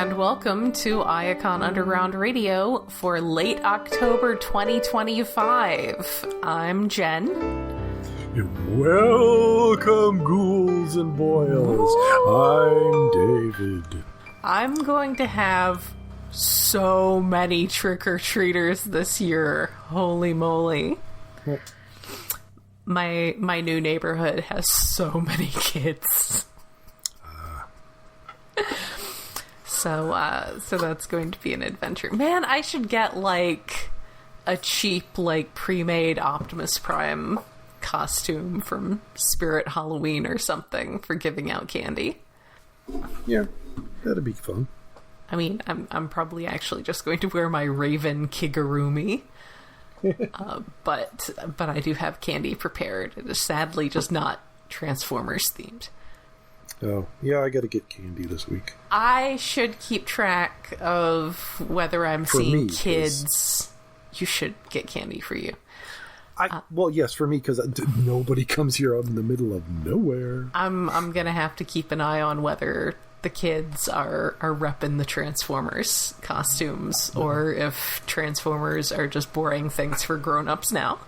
and welcome to Iacon Underground Radio for late October 2025. I'm Jen. Welcome, ghouls and boils. I'm David. I'm going to have so many trick-or-treaters this year. Holy moly. My new neighborhood has so many kids. So that's going to be an adventure. Man, I should get, like, a cheap, like, pre-made Optimus Prime costume from Spirit Halloween or something for giving out candy. Yeah, that'd be fun. I mean, I'm probably actually just going to wear my Raven Kigurumi. But I do have candy prepared. It is sadly just not Transformers themed. Oh, yeah, I gotta get candy this week. I should keep track of whether I'm seeing kids. You should get candy for you. Well, yes, for me, because nobody comes here out in the middle of nowhere. I'm gonna have to keep an eye on whether the kids are repping the Transformers costumes, or if Transformers are just boring things for grown-ups now.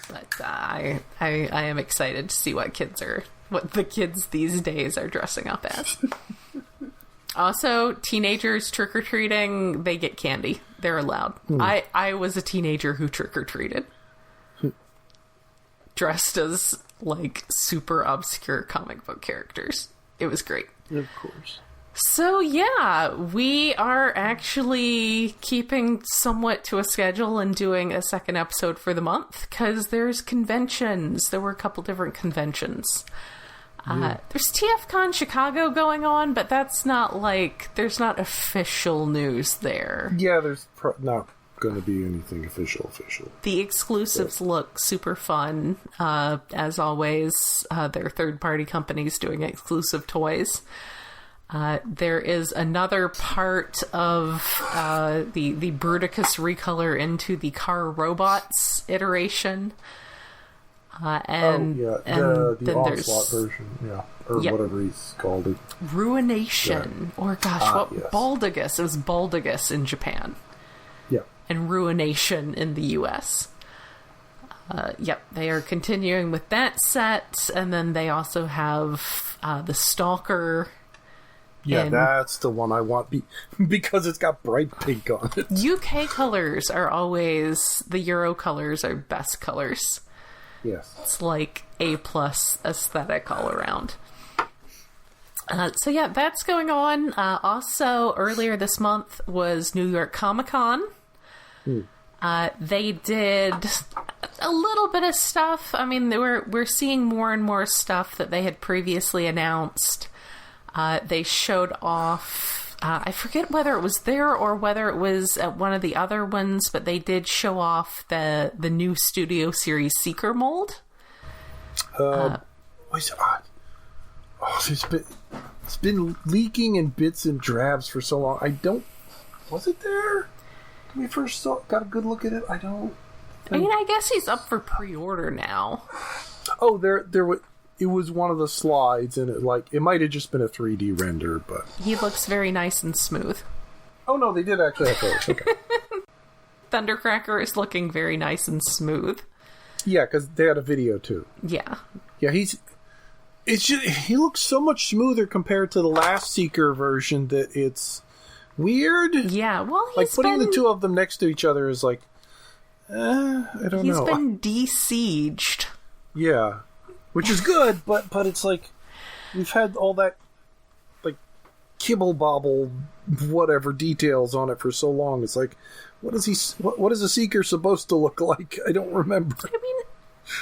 But I am excited to see what the kids these days are dressing up as. Also, teenagers trick-or-treating, they get candy. They're allowed. I was a teenager who trick-or-treated. Dressed as, like, super obscure comic book characters. It was great. Of course. So, yeah, we are actually keeping somewhat to a schedule and doing a second episode for the month, because there's conventions. There were a couple different conventions. There's TFCon Chicago going on, but that's not, like, there's not official news there. Yeah, there's not going to be anything official. The exclusives look super fun. As always, they're third-party companies doing exclusive toys. There is another part of the Bruticus recolor into the Car Robots iteration. The Onslaught version, or whatever he's called it. Ruination, or gosh, yes. Baldigus. It was Baldigus in Japan. Yeah. And Ruination in the US. They are continuing with that set, and then they also have the Stalker. Yeah, that's the one I want because it's got bright pink on it. UK colors are always, the Euro colors are best colors. Yes. It's like A+ aesthetic all around. So that's going on. Also, earlier this month was New York Comic Con. They did a little bit of stuff. I mean, we're seeing more and more stuff that they had previously announced. They showed off, I forget whether it was there or whether it was at one of the other ones, but they did show off the new Studio Series Seeker mold. It's been leaking in bits and drabs for so long. Was it there when we first got a good look at it? I mean, I guess he's up for pre-order now. Oh, there was. It was one of the slides, and it might have just been a 3D render, but he looks very nice and smooth. Oh no, they did actually have those. Okay. Thundercracker is looking very nice and smooth. Yeah, because they had a video too. Yeah. Yeah, he looks so much smoother compared to the last Seeker version that it's weird. Yeah, well, putting the two of them next to each other is like, I don't know. He's been de-sieged. Yeah. Which is good, but it's like we've had all that like kibble bobble whatever details on it for so long. It's like, what is a Seeker supposed to look like? I don't remember. I mean,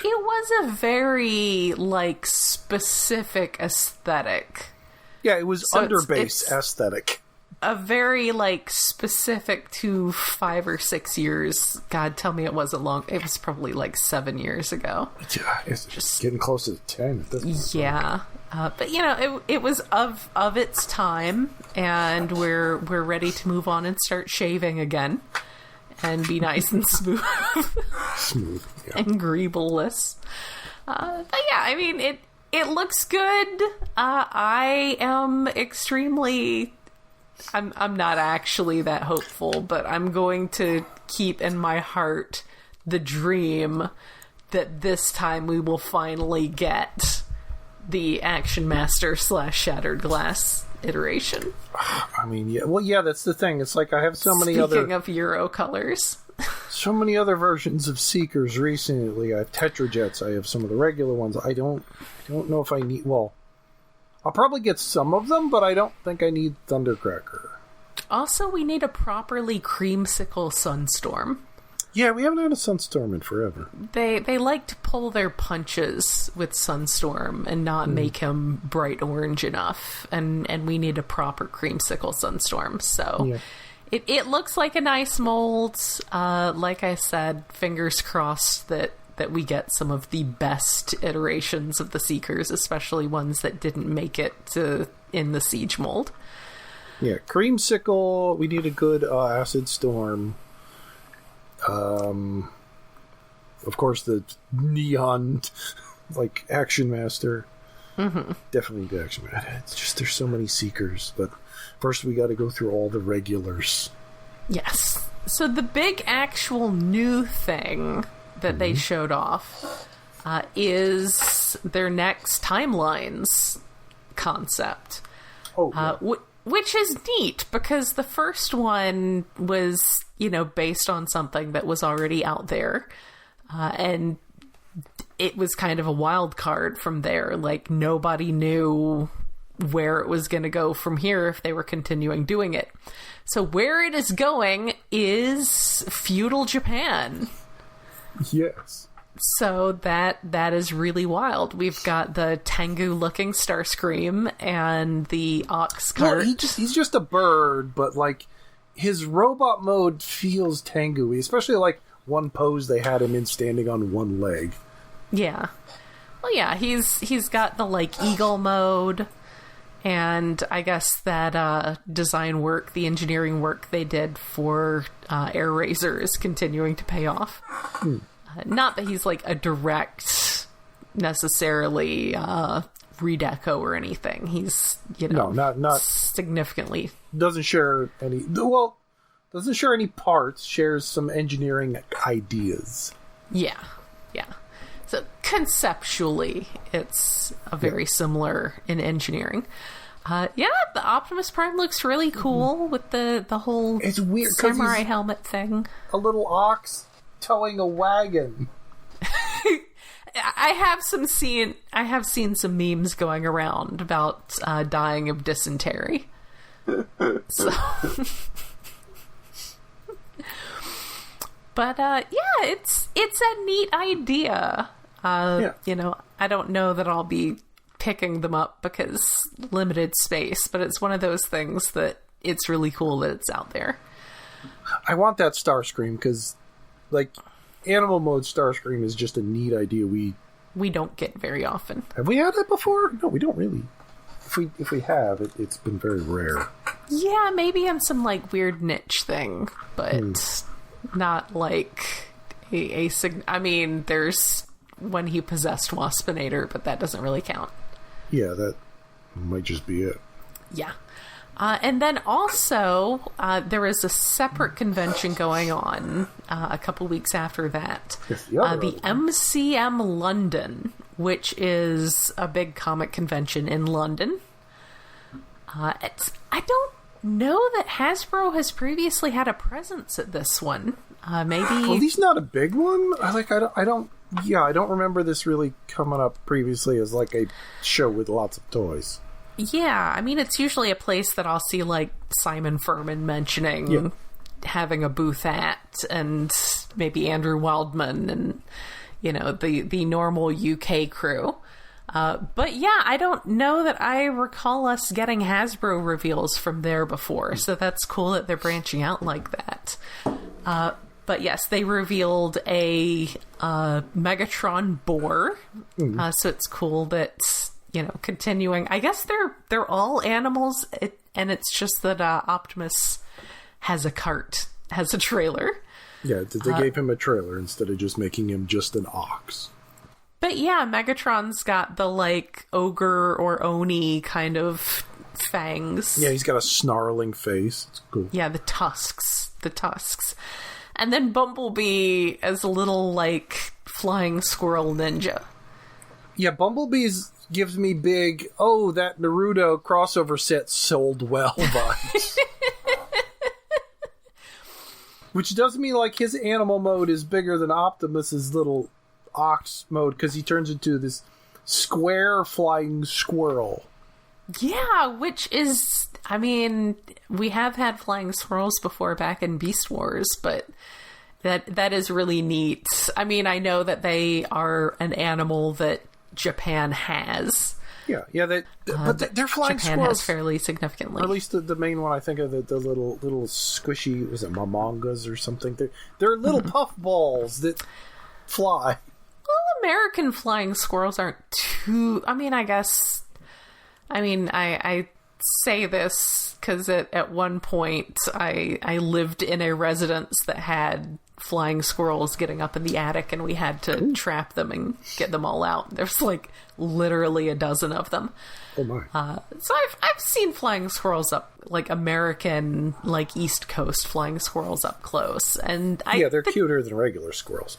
it was a very like specific aesthetic. Yeah, it was underbase aesthetic. A very like specific to 5 or 6 years. God, tell me it wasn't long. It was probably like 7 years ago. Yeah, it's just getting close to 10 at this point. Yeah, but it was of its time, and we're ready to move on and start shaving again, and be nice and smooth, yeah. and greebleless. But yeah, I mean it It looks good. I am extremely... I'm not actually that hopeful, but I'm going to keep in my heart the dream that this time we will finally get the Action Master / Shattered Glass iteration. I mean, yeah. Well, yeah, that's the thing. It's like I have so many other... Speaking of Euro colors. So many other versions of Seekers recently. I have Tetrajets. I have some of the regular ones. I don't know if I need... Well, I'll probably get some of them, but I don't think I need Thundercracker. Also, we need a properly creamsicle Sunstorm. Yeah, we haven't had a Sunstorm in forever. They like to pull their punches with Sunstorm and not make him bright orange enough. And we need a proper creamsicle Sunstorm. So yeah. It looks like a nice mold. Like I said, fingers crossed that we get some of the best iterations of the Seekers, especially ones that didn't make it in the Siege mold. Yeah, Creamsicle, we need a good Acid Storm. Of course, the Neon, like, Action Master. Mm-hmm. Definitely the Action Master. It's just, there's so many Seekers, but first we got to go through all the regulars. Yes. So the big actual new thing that they showed off is their next timelines concept. Oh, yeah. Which is neat, because the first one was, based on something that was already out there. And it was kind of a wild card from there. Like, nobody knew where it was going to go from here if they were continuing doing it. So where it is going is feudal Japan. Yes. So that is really wild. We've got the Tengu-looking Starscream and the Ox Cart. Well, he's just a bird, but, like, his robot mode feels Tengu-y, especially, like, one pose they had him in standing on one leg. Yeah. Well, yeah, he's got the, like, eagle mode, and I guess that design work, the engineering work they did for Air Razor is continuing to pay off. Not that he's, like, a direct, necessarily, redeco or anything. He's, no, not significantly... Doesn't share any parts, shares some engineering ideas. Yeah. So, conceptually, it's a very similar in engineering. The Optimus Prime looks really cool with the whole it's weird, samurai helmet thing. A little ox towing a wagon. I have seen some memes going around about dying of dysentery. So, but it's a neat idea. I don't know that I'll be picking them up because limited space, but it's one of those things that it's really cool that it's out there. I want that Starscream because, like, animal mode Starscream is just a neat idea. We don't get very often. Have we had it before? No, we don't really. If we have, it's been very rare. Yeah, maybe in some, like, weird niche thing, but not like I mean, there's when he possessed Waspinator, but that doesn't really count. Yeah, that might just be it. Yeah. And then also, there is a separate convention going on a couple weeks after that. The MCM London, which is a big comic convention in London. I don't know that Hasbro has previously had a presence at this one. Maybe... Well, he's not a big one. I don't remember this really coming up previously as, like, a show with lots of toys. Yeah, I mean, it's usually a place that I'll see, like, Simon Furman mentioning having a booth at, and maybe Andrew Wildman and, the normal UK crew. But yeah, I don't know that I recall us getting Hasbro reveals from there before, so that's cool that they're branching out like that. But yes, they revealed a Megatron boar, so it's cool that... continuing. I guess they're all animals, and it's just that Optimus has a cart, has a trailer. Yeah, they gave him a trailer instead of just making him just an ox. But yeah, Megatron's got the, like, ogre or oni kind of fangs. Yeah, he's got a snarling face. It's cool. Yeah, the tusks. And then Bumblebee as a little, like, flying squirrel ninja. Yeah, Bumblebee's gives me big, that Naruto crossover set sold well vibes. Which does mean, like, his animal mode is bigger than Optimus's little ox mode, because he turns into this square flying squirrel. Yeah, which is, I mean, we have had flying squirrels before back in Beast Wars, but that is really neat. I mean, I know that they are an animal that Japan has. Yeah, but they're flying Japan squirrels. has fairly significantly. Or at least the main one I think of, the little squishy, was it Mamangas or something? They're little puff balls that fly. Well, American flying squirrels aren't too... I mean, I say this because at one point I lived in a residence that had flying squirrels getting up in the attic, and we had to trap them and get them all out. There's like literally a dozen of them. Oh my! So I've seen flying squirrels up, like American, like East Coast flying squirrels up close, and they're cuter than regular squirrels.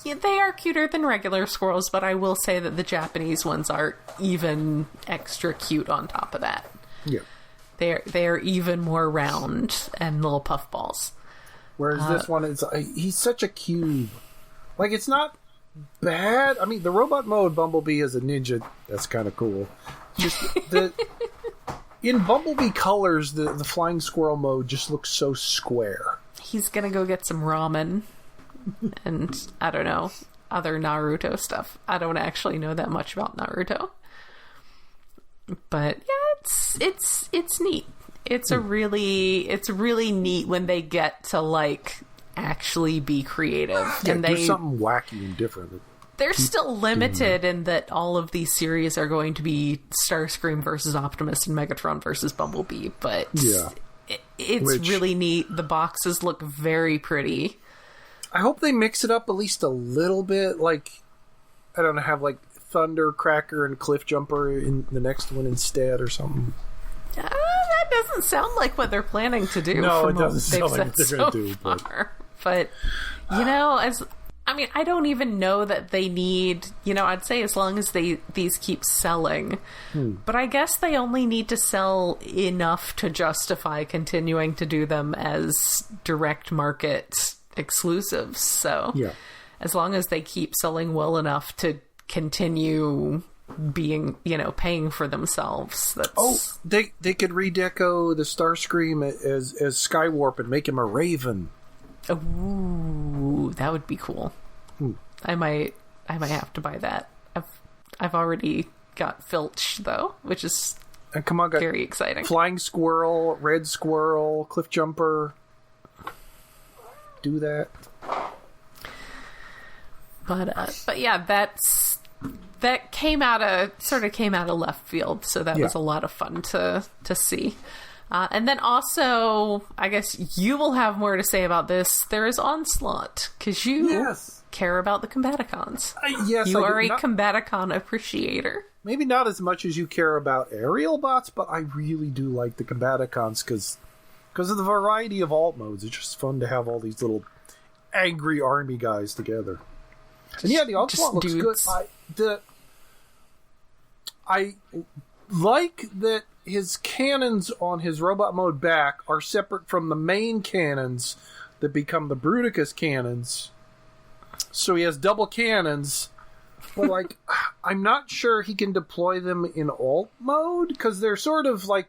Yeah, they are cuter than regular squirrels, but I will say that the Japanese ones are even extra cute on top of that. Yeah. They are even more round and little puffballs. Whereas this one is, he's such a cube. Like, it's not bad. I mean, the robot mode Bumblebee as a ninja, that's kind of cool. Just in Bumblebee colors, the flying squirrel mode just looks so square. He's gonna go get some ramen and, I don't know, other Naruto stuff. I don't actually know that much about Naruto. But yeah, it's neat. It's really neat when they get to, like, actually be creative. Yeah, and do something wacky and different. They're still limited in that all of these series are going to be Starscream versus Optimus and Megatron versus Bumblebee, but it's really neat. The boxes look very pretty. I hope they mix it up at least a little bit. Like, I don't know, have like Thunder, Cracker, and Cliff Jumper in the next one instead or something. That doesn't sound like what they're planning to do. No, it doesn't sound like what they're going to do. But, you know, I don't even know that they need, I'd say as long as these keep selling. But I guess they only need to sell enough to justify continuing to do them as direct market exclusives. So as long as they keep selling well enough to continue being, paying for themselves. They could redeco the Starscream as Skywarp and make him a raven. Ooh, that would be cool. I might have to buy that. I've already got Filch though, which is very exciting. Flying Squirrel, Red Squirrel, Cliff Jumper. Do that. But yeah, that came out of left field, so that was a lot of fun to see. And then also, I guess you will have more to say about this. There is Onslaught, because you care about the Combaticons. You are a Combaticon appreciator. Maybe not as much as you care about aerial bots, but I really do like the Combaticons because of the variety of alt modes. It's just fun to have all these little angry army guys together. And yeah, the Onslaught looks good. I like that his cannons on his robot mode back are separate from the main cannons that become the Bruticus cannons. So he has double cannons, but like, I'm not sure he can deploy them in alt mode because they're sort of like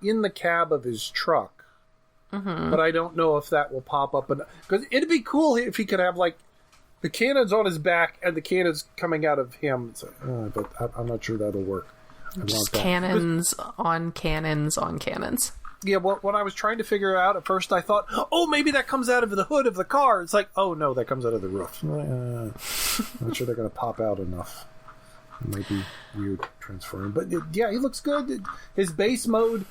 in the cab of his truck. But I don't know if that will pop up. Because it'd be cool if he could have like the cannons on his back and the cannons coming out of him. So, but I'm not sure that'll work. Just cannons on cannons on cannons. Yeah, when I was trying to figure it out, at first I thought, maybe that comes out of the hood of the car. It's like, oh no, that comes out of the roof. I'm not sure they're going to pop out enough. It might be weird transferring. But yeah, he looks good. His base mode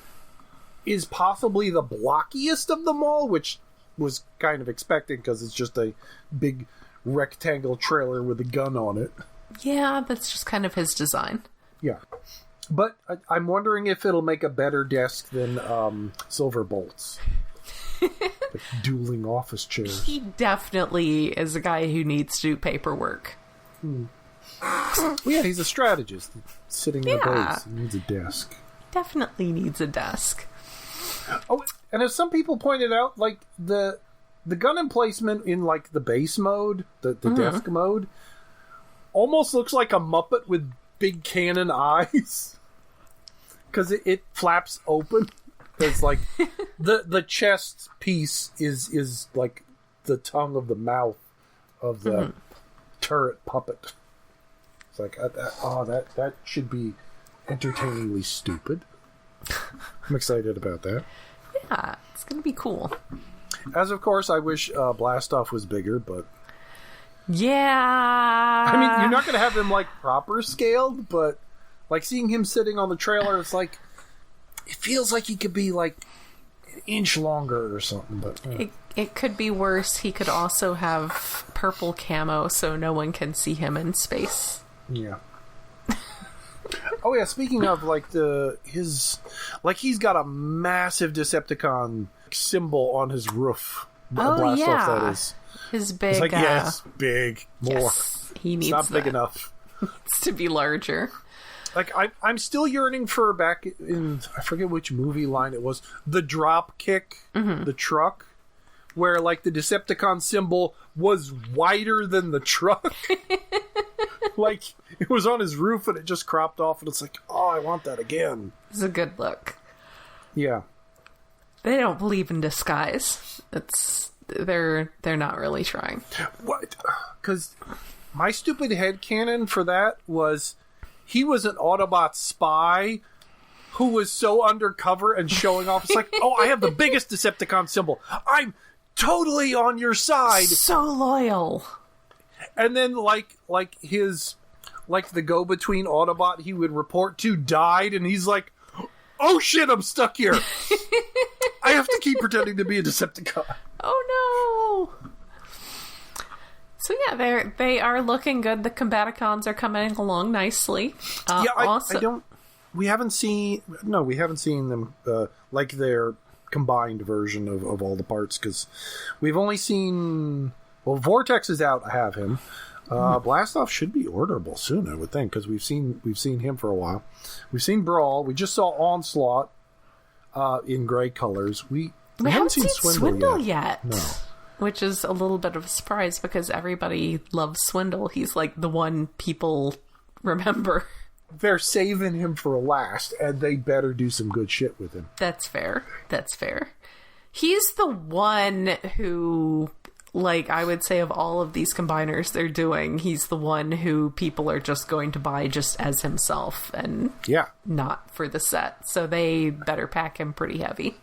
is possibly the blockiest of them all, which was kind of expected because it's just a big rectangle trailer with a gun on it. Yeah, that's just kind of his design. Yeah. But I'm wondering if it'll make a better desk than Silverbolt's. Like dueling office chairs. He definitely is a guy who needs to do paperwork. Well, yeah, he's a strategist. Sitting in a base. He needs a desk. Definitely needs a desk. Oh, and as some people pointed out, like the gun emplacement in like the base mode, the desk mode, almost looks like a Muppet with big cannon eyes. Because it flaps open. Because like the chest piece is like the tongue of the mouth of the turret puppet. It's like that should be entertainingly stupid. I'm excited about that. Yeah, it's gonna be cool. As of course, I wish Blastoff was bigger, but yeah. I mean, you're not gonna have him like proper scaled, but like seeing him sitting on the trailer, it's like it feels like he could be like an inch longer or something. But it could be worse. He could also have purple camo, so no one can see him in space. Yeah. Oh yeah, speaking of like he's got a massive Decepticon symbol on his roof. Oh yeah, that is his big. It's like yes, big more. Yes, he needs. It's not big enough. It's to be larger. Like I'm still yearning for back in I forget which movie line it was, the drop kick, the truck, where like the Decepticon symbol was wider than the truck. Like it was on his roof and it just cropped off, and it's like, oh, I want that again. It's a good look. Yeah. They don't believe in disguise. They're not really trying. What? Because my stupid headcanon for that was he was an Autobot spy who was so undercover and showing off. It's like, oh, I have the biggest Decepticon symbol. I'm totally on your side. So loyal. And then like his the go-between Autobot he would report to died, and he's like, oh shit, I'm stuck here. I have to keep pretending to be a Decepticon. Oh no. So yeah, they are looking good. The Combaticons are coming along nicely. We haven't seen them like their combined version of all the parts, because we've only seen. Well, Vortex is out. I have him. Blastoff should be orderable soon, I would think, because we've seen him for a while. We've seen Brawl. We just saw Onslaught in gray colors. We haven't seen Swindle yet. No. Which is a little bit of a surprise because everybody loves Swindle. He's like the one people remember. They're saving him for last, and they better do some good shit with him. That's fair. He's the one who, like, I would say of all of these combiners they're doing, he's the one who people are just going to buy just as himself and not for the set. So they better pack him pretty heavy.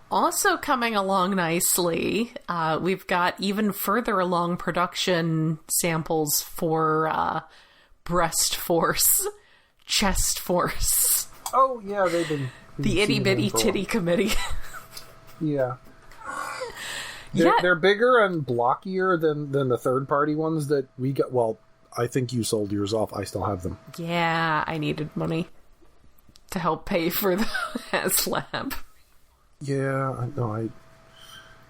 Also coming along nicely, we've got even further along production samples for Breast Force, Chest Force. Oh, yeah, they've been... The Itty Bitty Titty Committee. Yeah. They're bigger and blockier than the third-party ones that we got. Well, I think you sold yours off. I still have them. Yeah, I needed money to help pay for the HasLab. Yeah,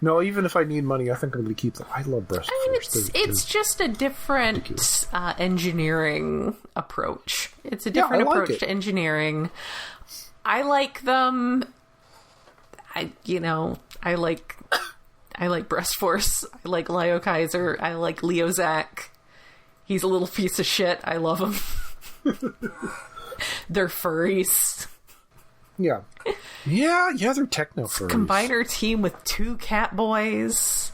no, even if I need money, I think I'm going to keep them. I love Breast Force. It's just a different engineering approach. It's a different approach to engineering. I like them. I like Breast Force. I like Leo Kaiser. I like Leo Zach. He's a little piece of shit. I love him. They're furries. Yeah. Yeah, they're techno furries. Combiner team with 2 cat boys.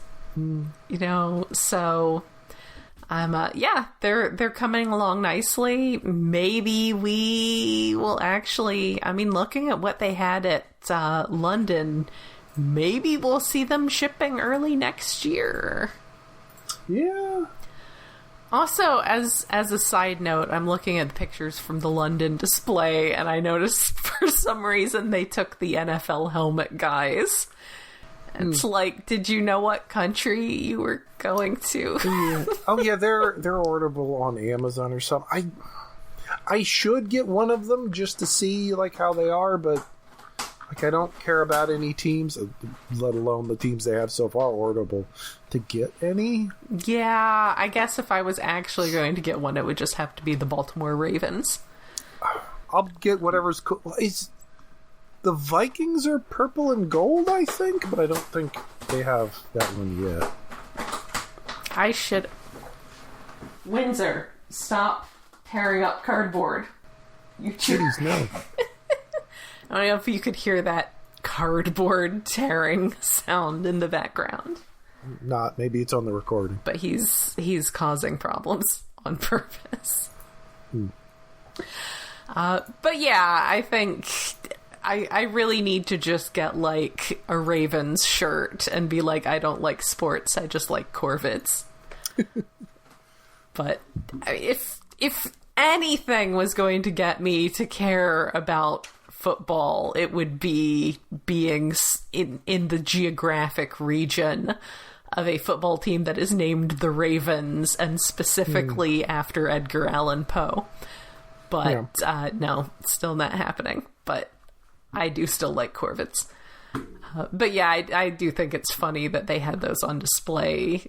So they're coming along nicely. Maybe we will actually, looking at what they had at London, maybe we'll see them shipping early next year. Yeah. Also, as a side note, I'm looking at the pictures from the London display, and I noticed for some reason they took the NFL helmet guys. It's like, did you know what country you were going to? Yeah. Oh yeah, they're orderable on Amazon or something. I should get one of them just to see like how they are, but like I don't care about any teams, let alone the teams they have so far orderable to get any. Yeah, I guess if I was actually going to get one, it would just have to be the Baltimore Ravens. I'll get whatever's cool. The Vikings are purple and gold, I think, but I don't think they have that one yet. I should... Windsor, stop tearing up cardboard. Jeez, no. I don't know if you could hear that cardboard tearing sound in the background. Not. Maybe it's on the recording. But he's causing problems on purpose. But yeah, I think... I really need to just get, like, a Ravens shirt and be like, I don't like sports, I just like Corvids. But if anything was going to get me to care about football, it would be being in the geographic region of a football team that is named the Ravens, and specifically after Edgar Allan Poe. But, no, still not happening. But... I do still like Corvids. But yeah, I do think it's funny that they had those on display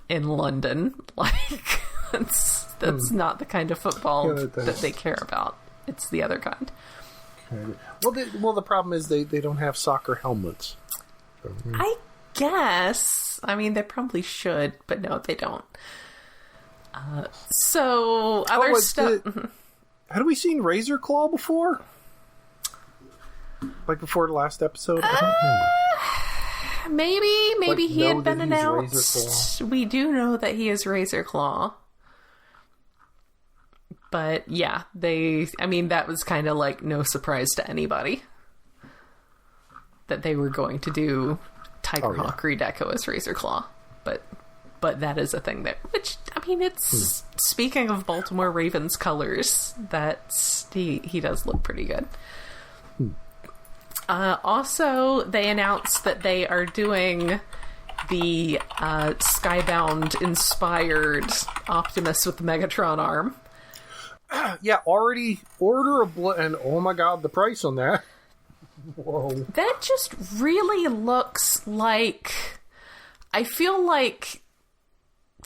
in London. Like, that's not the kind of football that they care about. It's the other kind. Well, the problem is they don't have soccer helmets. I guess. I mean, they probably should, but no, they don't. So, other stuff... Had we seen Razor Claw before? Like before the last episode? I don't remember. Maybe he had been announced. We do know that he is Razor Claw. But yeah, that was kind of like no surprise to anybody that they were going to do Tigerhawk Redeco as Razor Claw. But that is a thing it's speaking of Baltimore Ravens colors, he does look pretty good. Also, they announced that they are doing the Skybound-inspired Optimus with the Megatron arm. Yeah, already orderable, and oh my god, the price on that. Whoa. That just really looks like... I feel like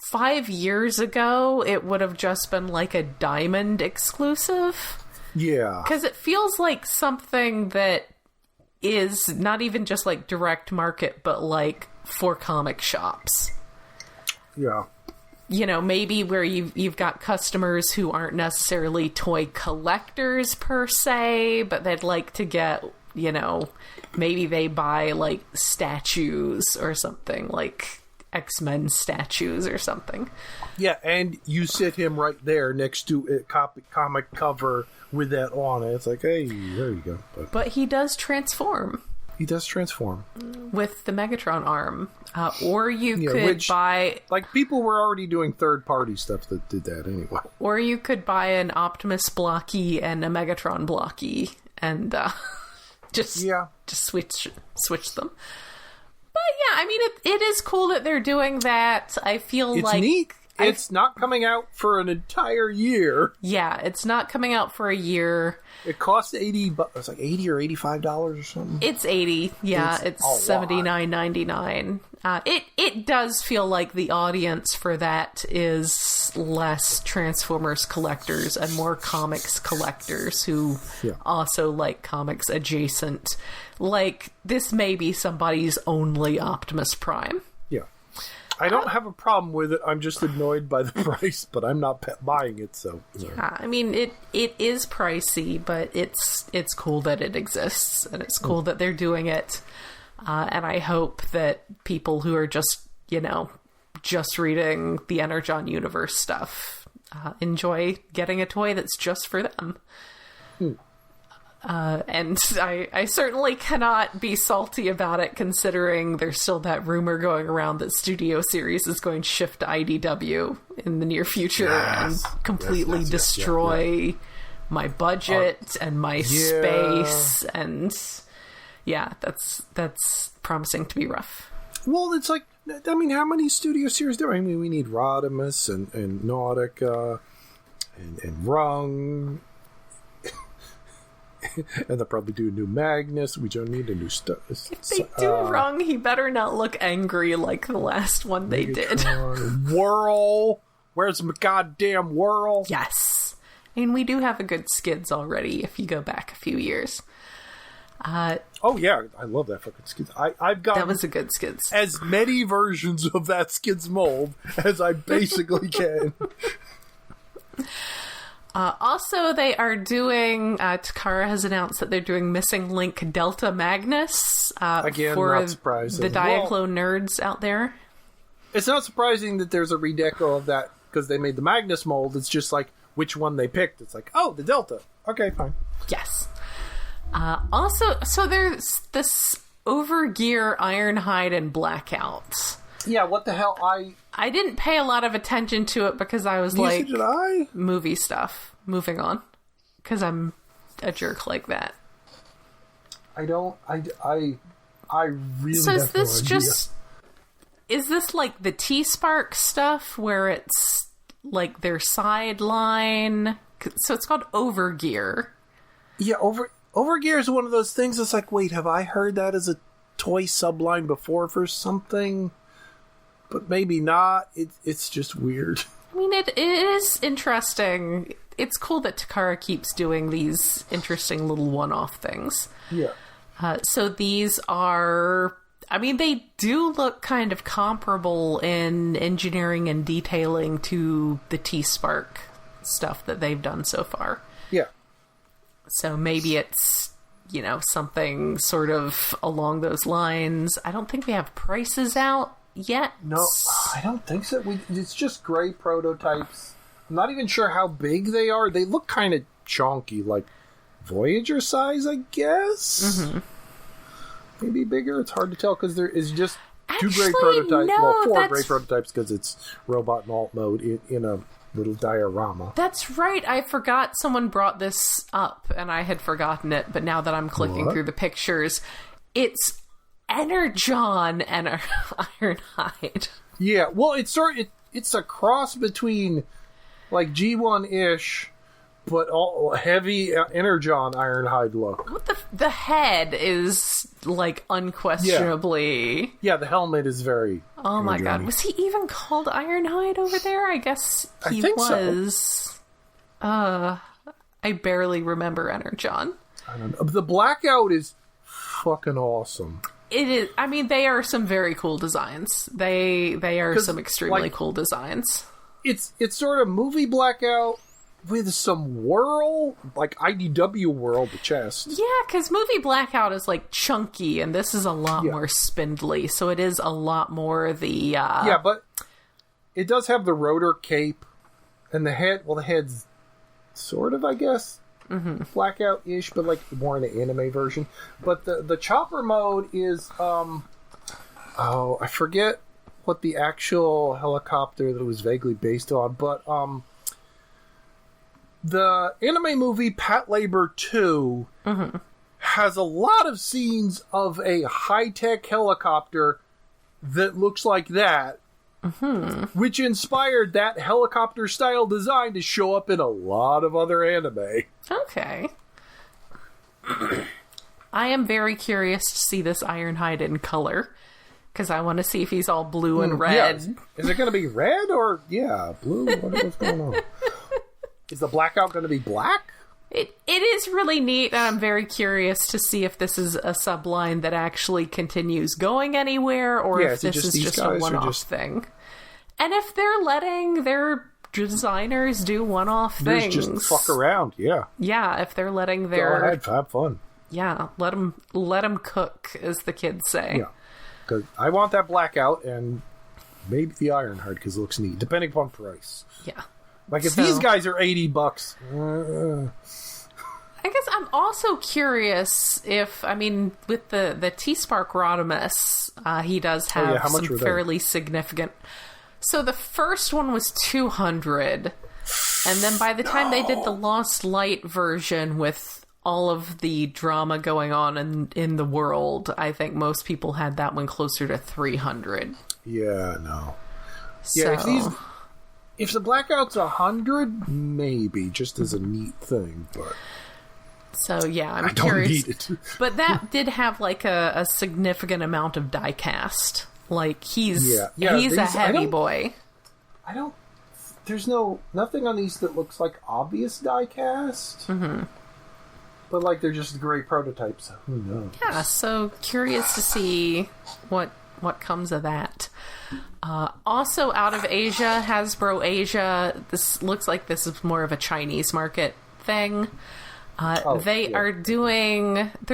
5 years ago, it would have just been like a Diamond exclusive. Yeah. Because it feels like something that is not even just like direct market, but like for comic shops. Yeah. You know, maybe where you've got customers who aren't necessarily toy collectors per se, but they'd like to get, you know, maybe they buy like statues or something, like X-Men statues or something. Yeah, and you sit him right there next to a comic cover with that on it. It's like, hey, there you go. But he does transform. He does transform. With the Megatron arm. Or you could buy... Like, people were already doing third-party stuff that did that anyway. Or you could buy an Optimus blocky and a Megatron blocky and just switch them. But yeah, I mean, it is cool that they're doing that. I feel it's neat. It's not coming out for an entire year. Yeah, it's not coming out for a year. It costs $80. It's like $80 or $85 or something. It's $80. Yeah, it's $79.99. It does feel like the audience for that is less Transformers collectors and more comics collectors who also like comics adjacent. Like, this may be somebody's only Optimus Prime. Yeah. I don't have a problem with it. I'm just annoyed by the price, but I'm not buying it, so... Yeah, I mean, it is pricey, but it's cool that it exists, and it's cool that they're doing it. And I hope that people who are just, you know, just reading the Energon Universe stuff enjoy getting a toy that's just for them. And I certainly cannot be salty about it, considering there's still that rumor going around that Studio Series is going to shift to IDW in the near future and completely destroy my budget and my space. And, Yeah, that's promising to be rough. Well, it's like, I mean, how many studio series do I mean? We need Rodimus and Nautica and Rung. And they'll probably do a new Magnus. We don't need a new stuff. If they do Rung, he better not look angry like the last one they did. Whirl. Where's my goddamn Whirl? Yes. And we do have a good Skids already if you go back a few years. Oh, yeah. I love that fucking Skids. I've got that was a good Skids. as many versions of that Skids mold as I basically can. Also, they are doing, Takara has announced that they're doing Missing Link Delta Magnus Again, for not surprising. the Diaclo nerds out there. It's not surprising that there's a redeco of that because they made the Magnus mold. It's just like which one they picked. It's like, oh, the Delta. Okay, fine. Yes. Also, so there's this Overgear Ironhide and Blackout. Yeah, what the hell? I didn't pay a lot of attention to it because I was like, did I? Movie stuff. Moving on. Because I'm a jerk like that. I really So is have this no idea. just... Is this like the T-Spark stuff where it's like their sideline? So it's called Overgear. Yeah, Overgear is one of those things that's like, wait, have I heard that as a toy subline before for something? But maybe not. It's just weird. I mean, it is interesting. It's cool that Takara keeps doing these interesting little one-off things. Yeah. So these are... I mean, they do look kind of comparable in engineering and detailing to the T-Spark stuff that they've done so far. Yeah. So maybe it's, something sort of along those lines. I don't think we have prices out yet. No, I don't think so. It's just gray prototypes. I'm not even sure how big they are. They look kind of chonky, like Voyager size, I guess. Mm-hmm. Maybe bigger. It's hard to tell because there is just two gray prototypes. No, well, four gray prototypes because it's robot and alt mode in a little diorama. That's right. I forgot someone brought this up and I had forgotten it. But now that I'm clicking through the pictures, it's Energon and Ironhide. Yeah, well, it's a cross between like G1-ish, but all heavy Energon Ironhide look. What the head is like unquestionably. Yeah, the helmet is very. Oh my god, was he even called Ironhide over there? I guess he was. So. I barely remember Energon. I don't know. The Blackout is fucking awesome. It is. I mean, they are some very cool designs. They are some extremely cool designs. It's sort of movie Blackout with some whirl, like IDW whirl, the chest. Yeah, because movie Blackout is like chunky, and this is a lot more spindly. So it is a lot more the. Yeah, but it does have the rotor cape, and the head. Well, the head's sort of, I guess. Mm-hmm. Blackout-ish, but like more in the anime version. But the chopper mode is I forget what the actual helicopter that it was vaguely based on, but the anime movie Patlabor 2 has a lot of scenes of a high-tech helicopter that looks like that. Which inspired that helicopter-style design to show up in a lot of other anime. Okay. I am very curious to see this Ironhide in color, because I want to see if he's all blue and red. Yeah. Is it going to be red or, blue? What's going on? Is the Blackout going to be black? It is really neat, and I'm very curious to see if this is a subline that actually continues going anywhere, or if this is just a one-off thing. And if they're letting their designers do one-off things... Just fuck around, yeah. Yeah, if they're letting their... Go ahead, have fun. Yeah, let them cook, as the kids say. Yeah, because I want that Blackout, and maybe the Ironhide, because it looks neat, depending upon price. Yeah. Like, if these guys are $80... I guess I'm also curious if, I mean, with the T-Spark Rodimus, he does have some fairly significant... So the first one was 200, and then by the time they did the Lost Light version with all of the drama going on in the world, I think most people had that one closer to 300. Yeah, no. So, Yeah, if the blackout's 100, maybe, just as a neat thing, but... So, yeah, I'm I don't curious. need it. But that did have, like, a significant amount of die cast. Like, he's a heavy boy. I don't... There's nothing on these that looks like obvious die cast. Mm-hmm. But, like, they're just great prototypes, so who knows? Yeah, so curious to see what comes of that. Also out of Asia, Hasbro Asia, this looks like this is more of a Chinese market thing. They're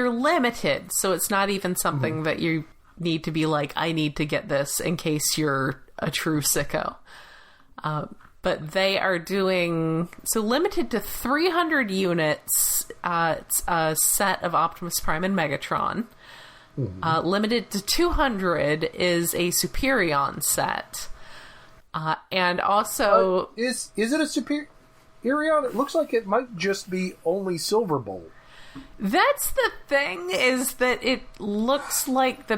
limited, so it's not even something that you need to be like, I need to get this in case you're a true sicko. But they are doing, so limited to 300 units, it's a set of Optimus Prime and Megatron. Limited to 200 is a Superion set. And also... Is it a Superion? It looks like it might just be only Silverbolt. That's the thing, is that it looks like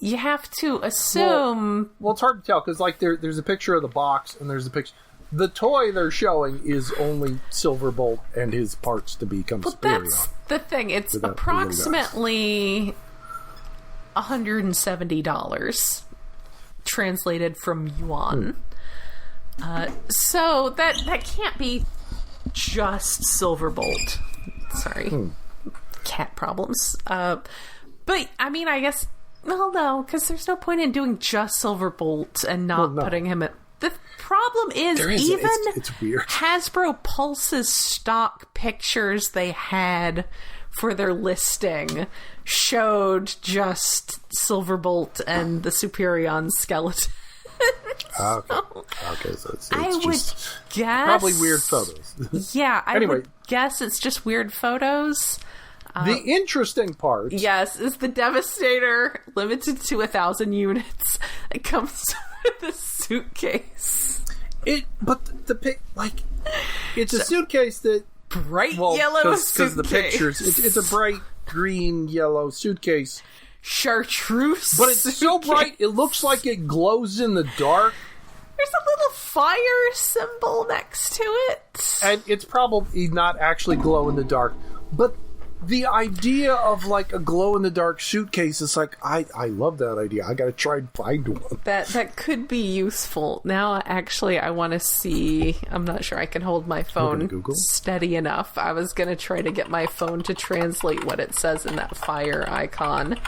you have to assume... Well, it's hard to tell, because like there's a picture of the box, and there's a picture... The toy they're showing is only Silverbolt and his parts to become Superion. That's the thing. It's approximately $170 translated from yuan. So that can't be just Silverbolt. Sorry. Cat problems. But, I mean, I guess... Well, no, because there's no point in doing just Silverbolt and not putting him at... The problem is it's weird. Hasbro Pulse's stock pictures they had for their listing showed just Silverbolt and the Superion skeleton. Okay, so it's I would guess... Probably weird photos. Yeah, I would guess it's just weird photos. The interesting part... Yes, is the Devastator, limited to 1,000 units. It comes with a suitcase. It's a suitcase that... Bright yellow suitcase. Because the pictures... It's a bright green, yellow suitcase. Chartreuse. But it's so bright, it looks like it glows in the dark. There's a little fire symbol next to it. And it's probably not actually glow in the dark. But the idea of like a glow in the dark suitcase is like, I love that idea. I gotta try and find one. That could be useful. Now, actually, I want to see. I'm not sure I can hold my phone steady enough. I was gonna try to get my phone to translate what it says in that fire icon.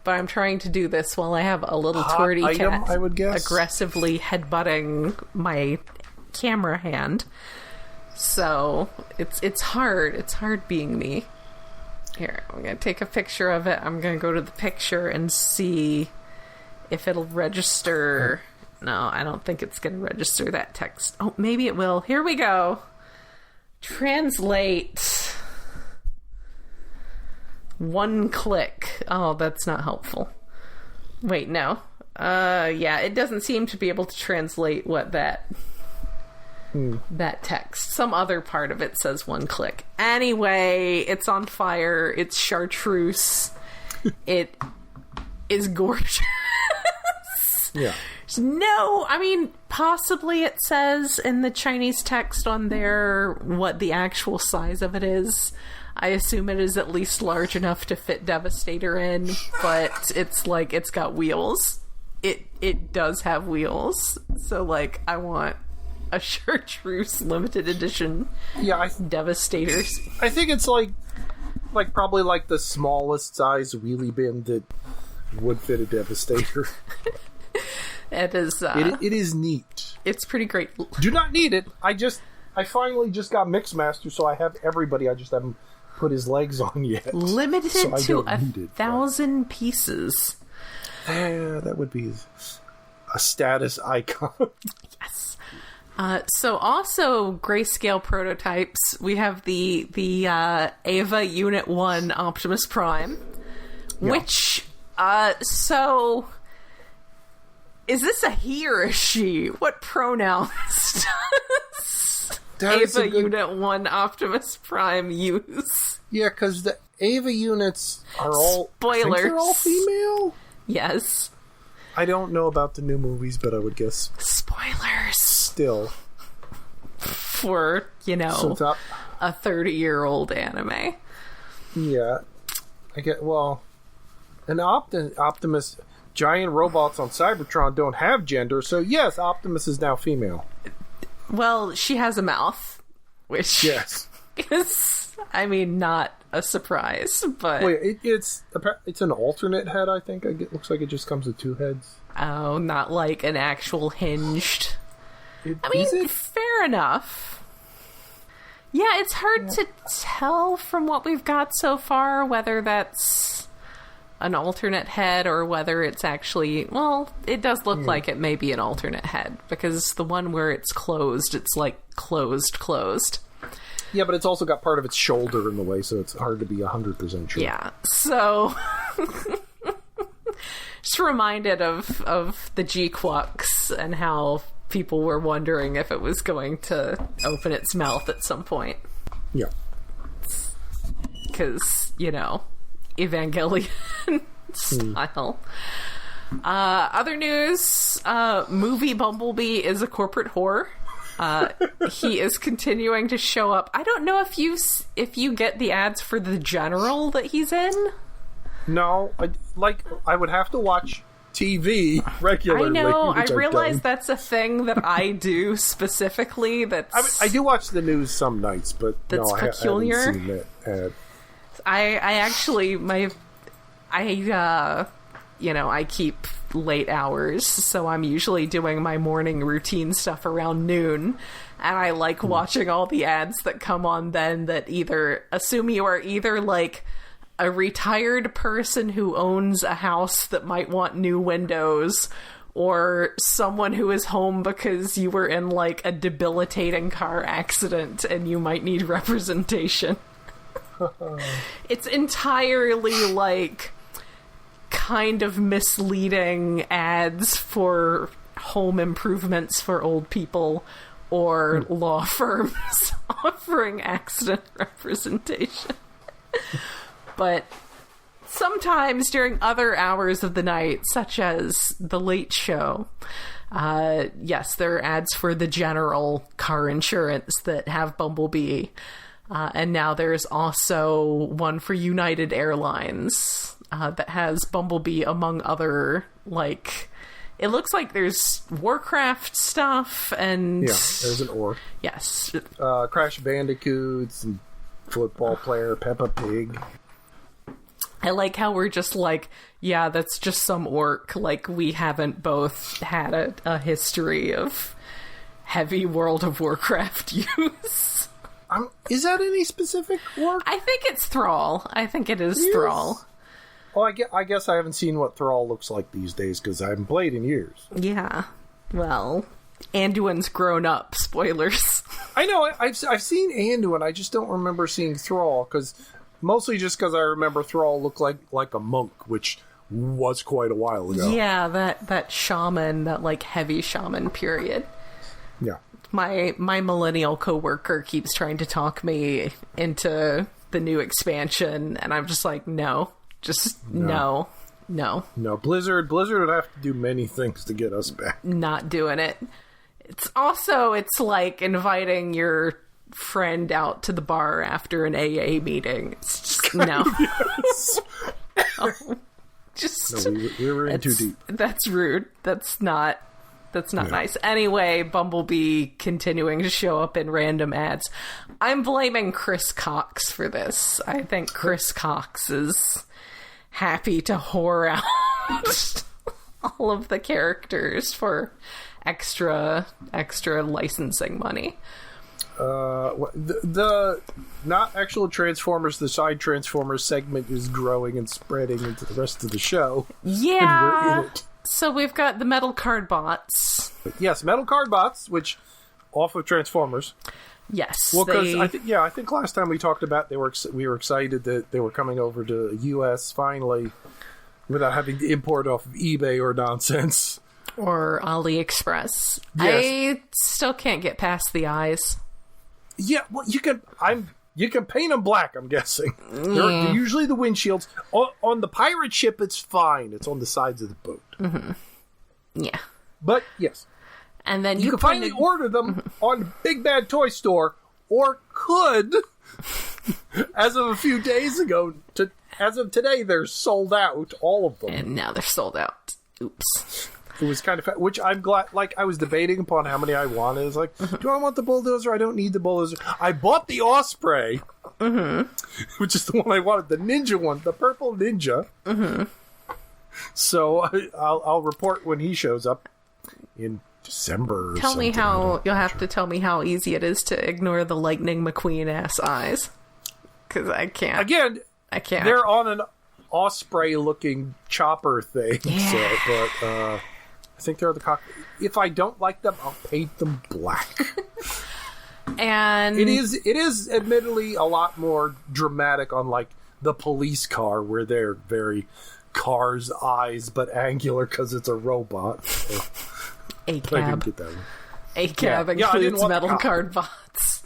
But I'm trying to do this while I have a little twirty cat I would guess. aggressively headbutting my camera hand. So it's hard. It's hard being me. Here, I'm going to take a picture of it. I'm going to go to the picture and see if it'll register. No, I don't think it's going to register that text. Oh, maybe it will. Here we go. Translate. One click. Oh, that's not helpful. Wait, no. Yeah, it doesn't seem to be able to translate what that text. Some other part of it says one click. Anyway, it's on fire. It's chartreuse. It is gorgeous. Yeah. No, I mean, possibly it says in the Chinese text on there what the actual size of it is. I assume it is at least large enough to fit Devastator in, but it's like, it's got wheels. It does have wheels. So, like, I want a chartreuse limited edition Devastators. I think it's like probably like the smallest size wheelie bin that would fit a Devastator. It is. It is neat. It's pretty great. Do not need it. I finally just got Mixmaster, so I have everybody. I just haven't put his legs on yet. Limited to 1,000 pieces. Yeah, that would be a status icon. Yes. So also grayscale prototypes. We have the Ava Unit 1 Optimus Prime, which so is this a he or a she? What pronouns does Ava Unit 1 Optimus Prime use? Yeah, because the Ava units are all... Spoilers. I think they're all female? Yes. I don't know about the new movies, but I would guess... Spoilers. Still. For, a 30-year-old anime. Yeah. I get... Well... An Optimus... Giant robots on Cybertron don't have gender, so yes, Optimus is now female. Well, she has a mouth, which... Yes. is, not a surprise, but... Wait, it's an alternate head, I think. It looks like it just comes with two heads. Oh, not like an actual hinged... Is it? Fair enough. Yeah, it's hard to tell from what we've got so far whether that's an alternate head or whether it's actually... Well, it does look like it may be an alternate head, because the one where it's closed, it's like closed. Yeah, but it's also got part of its shoulder in the way, so it's hard to be 100% sure. Yeah, so... Just reminded of the G-Quux and how people were wondering if it was going to open its mouth at some point. Yeah. Because, Evangelion style. Other news, movie Bumblebee is a corporate whore. He is continuing to show up. I don't know if you get the ads for the General that he's in. No, I would have to watch TV regularly. I know. I realize that's a thing that I do specifically. I do watch the news some nights, but that's peculiar. I haven't seen it. I keep late hours, so I'm usually doing my morning routine stuff around noon, and I like watching all the ads that come on then that either assume you are either like a retired person who owns a house that might want new windows, or someone who is home because you were in like a debilitating car accident and you might need representation. It's entirely like kind of misleading ads for home improvements for old people or law firms offering accident representation. But sometimes during other hours of the night, such as the late show, yes, there are ads for the General car insurance that have Bumblebee. And now there's also one for United Airlines that has Bumblebee among other, like... It looks like there's Warcraft stuff and... Yeah, there's an orc. Yes. Crash Bandicoots and football player Peppa Pig. I like how we're just like, yeah, that's just some orc. Like, we haven't both had a history of heavy World of Warcraft use. Is that any specific orc? I think it's Thrall. I think it is Thrall. Well, I guess I haven't seen what Thrall looks like these days because I haven't played in years. Yeah. Well, Anduin's grown up. Spoilers. I know. I've seen Anduin. I just don't remember seeing Thrall mostly just because I remember Thrall looked like a monk, which was quite a while ago. Yeah, that shaman, that like heavy shaman period. Yeah. My millennial coworker keeps trying to talk me into the new expansion, and I'm just like, no. Just no. No. Blizzard would have to do many things to get us back. Not doing it. It's like inviting your friend out to the bar after an AA meeting. It's just no. No. Just we were in too deep. That's rude. That's not nice. Anyway, Bumblebee continuing to show up in random ads. I'm blaming Chris Cox for this. I think Chris Cox is happy to whore out all of the characters for extra licensing money. The not actual Transformers, the side Transformers segment is growing and spreading into the rest of the show. Yeah. And we're in it. So we've got the metal card bots. Yes, metal card bots, which off of Transformers. Yes. Well, because I think last time we talked about we were excited that they were coming over to the U.S. finally without having to import off of eBay or nonsense. Or AliExpress. Yes. I still can't get past the eyes. Yeah, well, you can. I'm You can paint them black, I'm guessing. They're usually the windshields. On the pirate ship, it's fine. It's on the sides of the boat. Mm-hmm. Yeah. But, yes. And then you can finally order them on Big Bad Toy Store, or could, as of a few days ago, as of today, they're sold out, all of them. And now they're sold out. Oops. It was kind of, which I'm glad, like, I was debating upon how many I wanted. It's like, do I want the bulldozer? I don't need the bulldozer. I bought the Osprey, which is the one I wanted, the ninja one, the purple ninja. So I'll report when he shows up in December or something. You'll have to tell me how easy it is to ignore the Lightning McQueen-ass eyes. Because I can't. Again, I can't. They're on an Osprey-looking chopper thing. Yeah. So, but I think they're the cockpit. If I don't like them, I'll paint them black. And it is admittedly a lot more dramatic on like the police car, where they're very car's eyes, but angular because it's a robot. So. A-cab. A-cab includes metal card bots.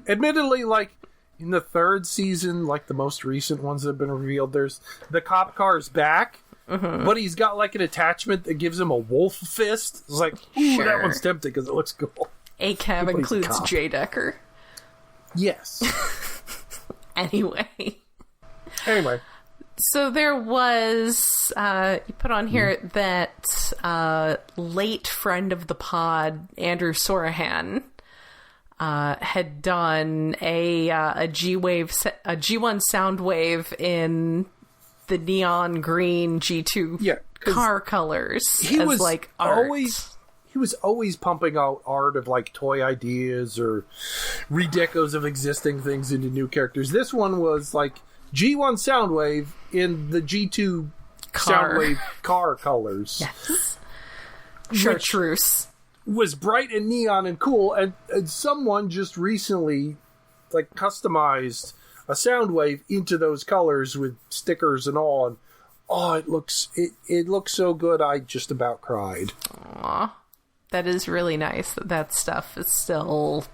Admittedly, like, in the third season, like the most recent ones that have been revealed, there's the cop car's back, but he's got like an attachment that gives him a wolf fist. It's like, ooh, that one's tempting because it looks cool. A-cab includes J. Decker. Yes. Anyway. So there was, you put on here that late friend of the pod, Andrew Sorahan, had done a G-Wave, a G1 Soundwave in the neon green G2 car colors. He was like art. He was always pumping out art of like toy ideas or redecos of existing things into new characters. This one was like G1 Soundwave in the G2 Soundwave car colors. Yes. Chartreuse. Was bright and neon and cool, and someone just recently like customized a Soundwave into those colors with stickers and all, and it looks so good I just about cried. Aww. That is really nice that stuff is still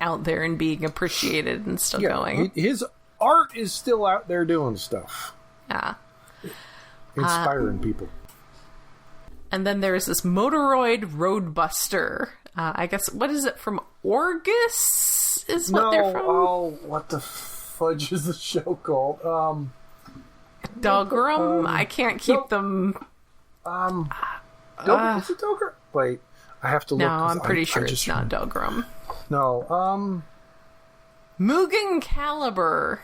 out there and being appreciated and still going. His art is still out there doing stuff. Yeah. Inspiring people. And then there's this Motoroid Roadbuster. I guess, what is it, from Orgus? Is what they're from? Oh, what the fudge is the show called? Dogrum? I can't keep them. Is it Dogrum? Wait, I have to look. No, I'm pretty sure it's not Dogrum. No, Mugen Caliber.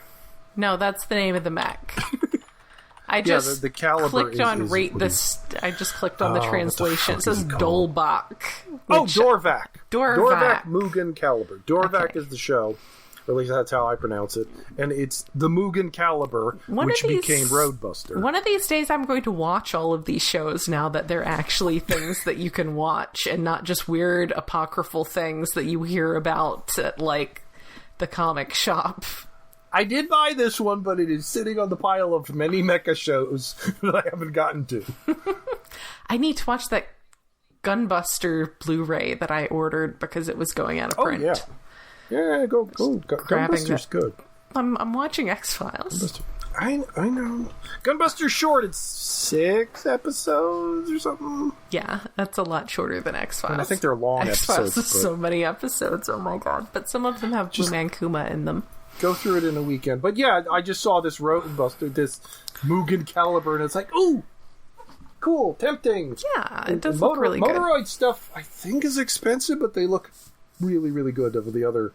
No, that's the name of the mech. I just the Caliber clicked on rate this. I just clicked on the translation. It says Dolbach. Dorvac. Dorvac Mugen Caliber. Dorvac is the show. Or at least that's how I pronounce it. And it's the Mugen Caliber, which became Roadbuster. One of these days I'm going to watch all of these shows now that they're actually things that you can watch and not just weird apocryphal things that you hear about at, like, the comic shop. I did buy this one, but it is sitting on the pile of many mecha shows that I haven't gotten to. I need to watch that Gunbuster Blu-ray that I ordered because it was going out of print. Oh, yeah. Yeah, go. Gunbuster's good. I'm watching X-Files. I know. Gunbuster's short. It's 6 episodes or something. Yeah, that's a lot shorter than X-Files. And I think they're long X-Files episodes. Is so many episodes, oh my god. But some of them have Blue Man Kuma in them. Go through it in a weekend. But yeah, I just saw this Roadbuster, this Mugen Caliber, and it's like, ooh, cool, tempting. Yeah, it does look really good. Motoroid stuff, I think, is expensive, but they look really, really good over the other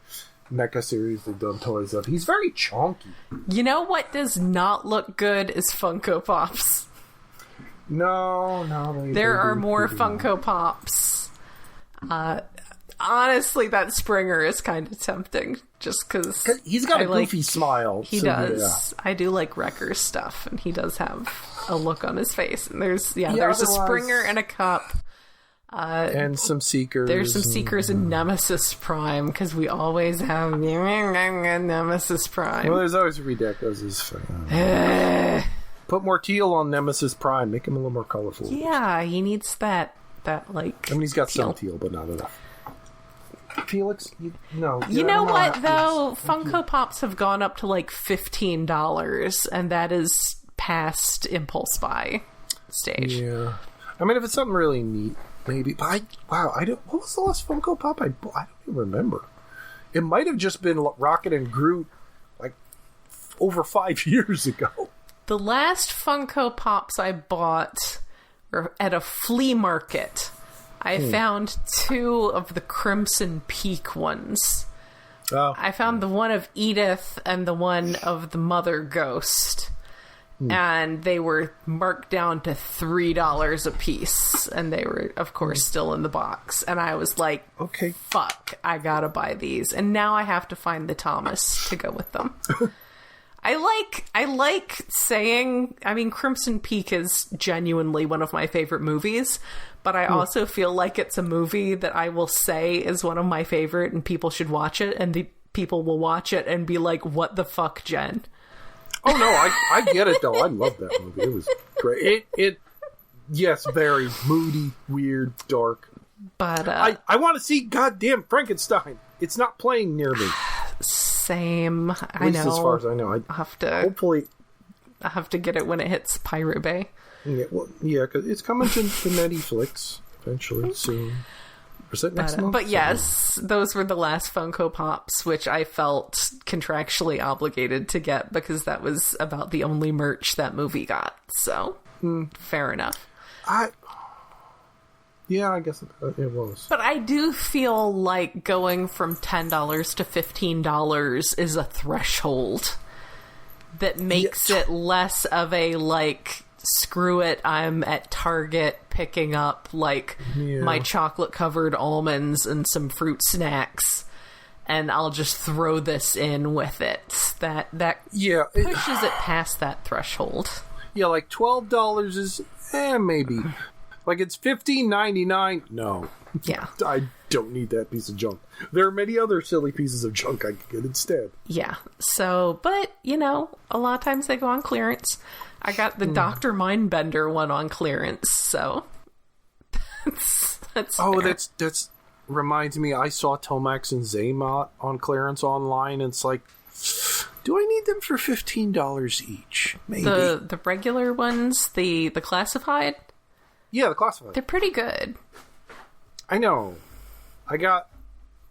mecha series they've done toys of. He's very chonky. You know what does not look good is Funko Pops. No. There are more Funko Pops. Honestly, that Springer is kind of tempting, just because he's got a goofy smile. He does. Yeah. I do like Wrecker's stuff, and he does have a look on his face. And there's a Springer and a cup. And some Seekers. There's some Seekers and Nemesis Prime, because we always have Nemesis Prime. Well, there's always redecos. Put more teal on Nemesis Prime. Make him a little more colorful. Yeah, he needs that like. I mean, he's got teal. Some teal, but not enough. Felix? No. You know what, though? Funko Pops have gone up to like $15, and that is past impulse buy stage. Yeah. I mean, if it's something really neat, maybe. But what was the last Funko Pop I bought? I don't even remember. It might have just been Rocket and Groot, like, over 5 years ago. The last Funko Pops I bought were at a flea market. I found 2 of the Crimson Peak ones. Oh. I found the one of Edith and the one of the Mother Ghost. And they were marked down to $3 a piece. And they were, of course, still in the box. And I was like, okay, fuck, I gotta buy these. And now I have to find the Thomas to go with them. I like saying, I mean, Crimson Peak is genuinely one of my favorite movies, but I also feel like it's a movie that I will say is one of my favorite and people should watch it, and the people will watch it and be like, what the fuck, Jen? Oh, no, I get it, though. I love that movie. It was great. Yes, very moody, weird, dark. But, I want to see goddamn Frankenstein. It's not playing near me. Same. At least as far as I know. I'll have to... Hopefully... I'll have to get it when it hits Pirate Bay. Yeah, because it's coming to Netflix eventually, soon. Or is that next month? But yes, those were the last Funko Pops, which I felt contractually obligated to get because that was about the only merch that movie got. So, fair enough. Yeah, I guess it was. But I do feel like going from $10 to $15 is a threshold that makes it less of a, like, screw it, I'm at Target picking up, like, my chocolate-covered almonds and some fruit snacks, and I'll just throw this in with it. That pushes it past that threshold. Yeah, like $12 is, maybe. Like, it's $15.99. No. Yeah. I don't need that piece of junk. There are many other silly pieces of junk I could get instead. Yeah. So, but, you know, a lot of times they go on clearance. I got the Dr. Mindbender one on clearance, so that's oh, fair. that's reminds me, I saw Tomax and Zaymot on clearance online, and it's like, do I need them for $15 each? Maybe. The regular ones, the classified? Yeah, the classified. They're pretty good. I know. I got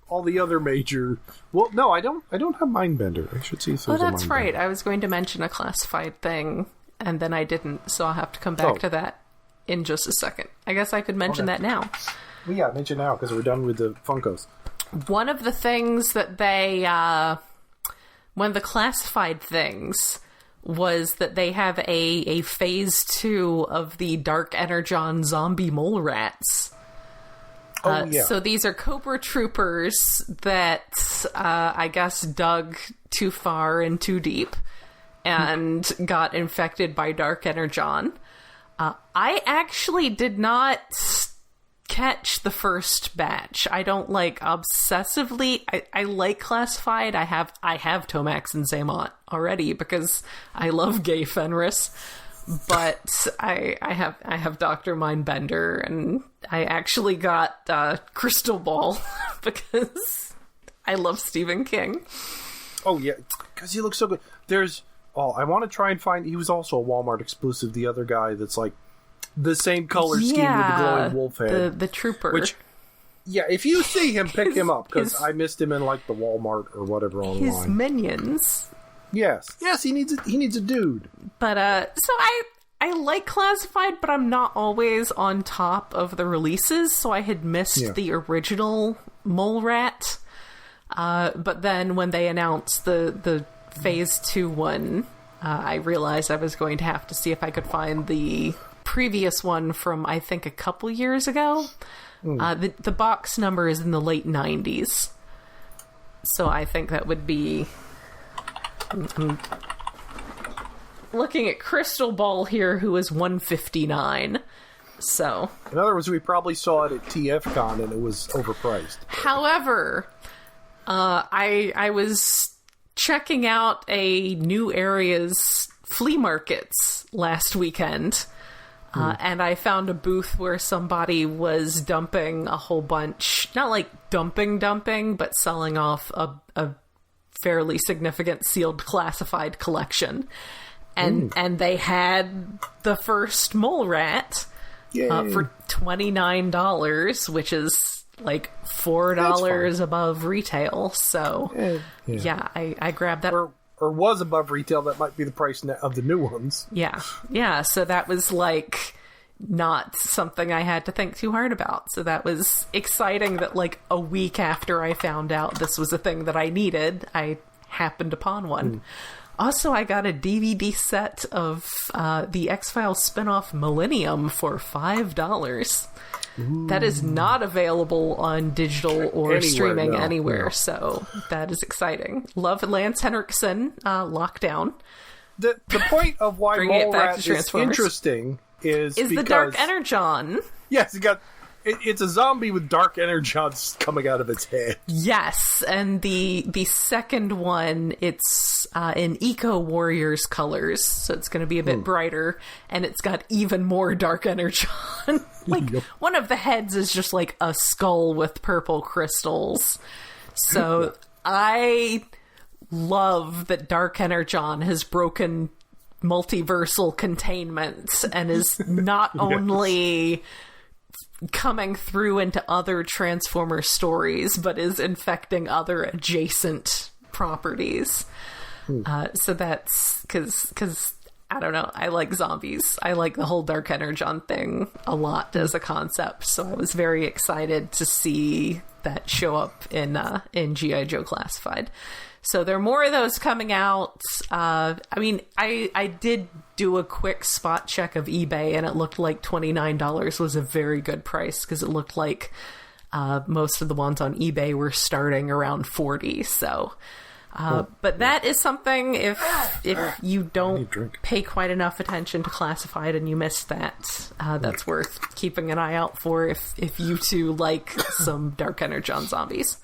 all the other major... Well, no, I don't have Mindbender. I should see if there's that's right. I was going to mention a classified thing, and then I didn't, so I'll have to come back to that in just a second. I guess I could mention that now. Well, yeah, mention now, because we're done with the Funkos. One of the things that they... one of the classified things was that they have a phase 2 of the Dark Energon zombie mole rats. So these are Cobra Troopers that I guess dug too far and too deep and got infected by Dark Energon. I actually did not catch the first batch. I don't like obsessively. I like classified. I have Tomax and Zaymot already because I love Gay Fenris. But I have Dr. Mindbender, and I actually got Crystal Ball because I love Stephen King. Oh yeah, because he looks so good. I want to try and find. He was also a Walmart exclusive. The other guy that's like the same color scheme with the glowing wolf head, the trooper. Which, yeah, if you see him, pick him up because I missed him in like the Walmart or whatever online. His minions. Yes, he needs a dude. But so I like classified, but I'm not always on top of the releases. So I had missed the original Mole Rat. But then when they announced the Phase 2 one, I realized I was going to have to see if I could find the previous one from, I think, a couple years ago. The box number is in the late 90s. So I think that would be... I'm looking at Crystal Ball here, who is 159. So, in other words, we probably saw it at TFCon and it was overpriced. However, I was checking out a new area's flea markets last weekend, And I found a booth where somebody was dumping a whole bunch, not like dumping, but selling off a fairly significant sealed classified collection. And they had the first mole rat for $29, which is like $4 above retail. So, yeah, I grabbed that. Or was above retail. That might be the price of the new ones. Yeah. So that was like not something I had to think too hard about. So that was exciting that like a week after I found out this was a thing that I needed, I happened upon one. Also, I got a DVD set of the X-Files spinoff Millennium for $5. That is not available on digital or streaming anywhere, so that is exciting. Love Lance Henriksen, Lockdown. The point of why Mole Rat is interesting is because the Dark Energon. Yes, it's a zombie with dark energons coming out of its head. Yes, and the second one, it's in Eco Warriors colors, so it's going to be a bit brighter, and it's got even more dark energon. One of the heads is just like a skull with purple crystals. So I love that Dark Energon has broken multiversal containment and is not only coming through into other Transformer stories, but is infecting other adjacent properties. So that's because I don't know, I like zombies. I like the whole Dark Energon thing a lot as a concept, so I was very excited to see that show up in G.I. Joe Classified. So there are more of those coming out. I mean, I did do a quick spot check of eBay, and it looked like $29 was a very good price, because it looked like most of the ones on eBay were starting around $40. So, but that is something, if you don't pay quite enough attention to Classified and you missed that, that's worth keeping an eye out for if you too like some Dark Energon zombies.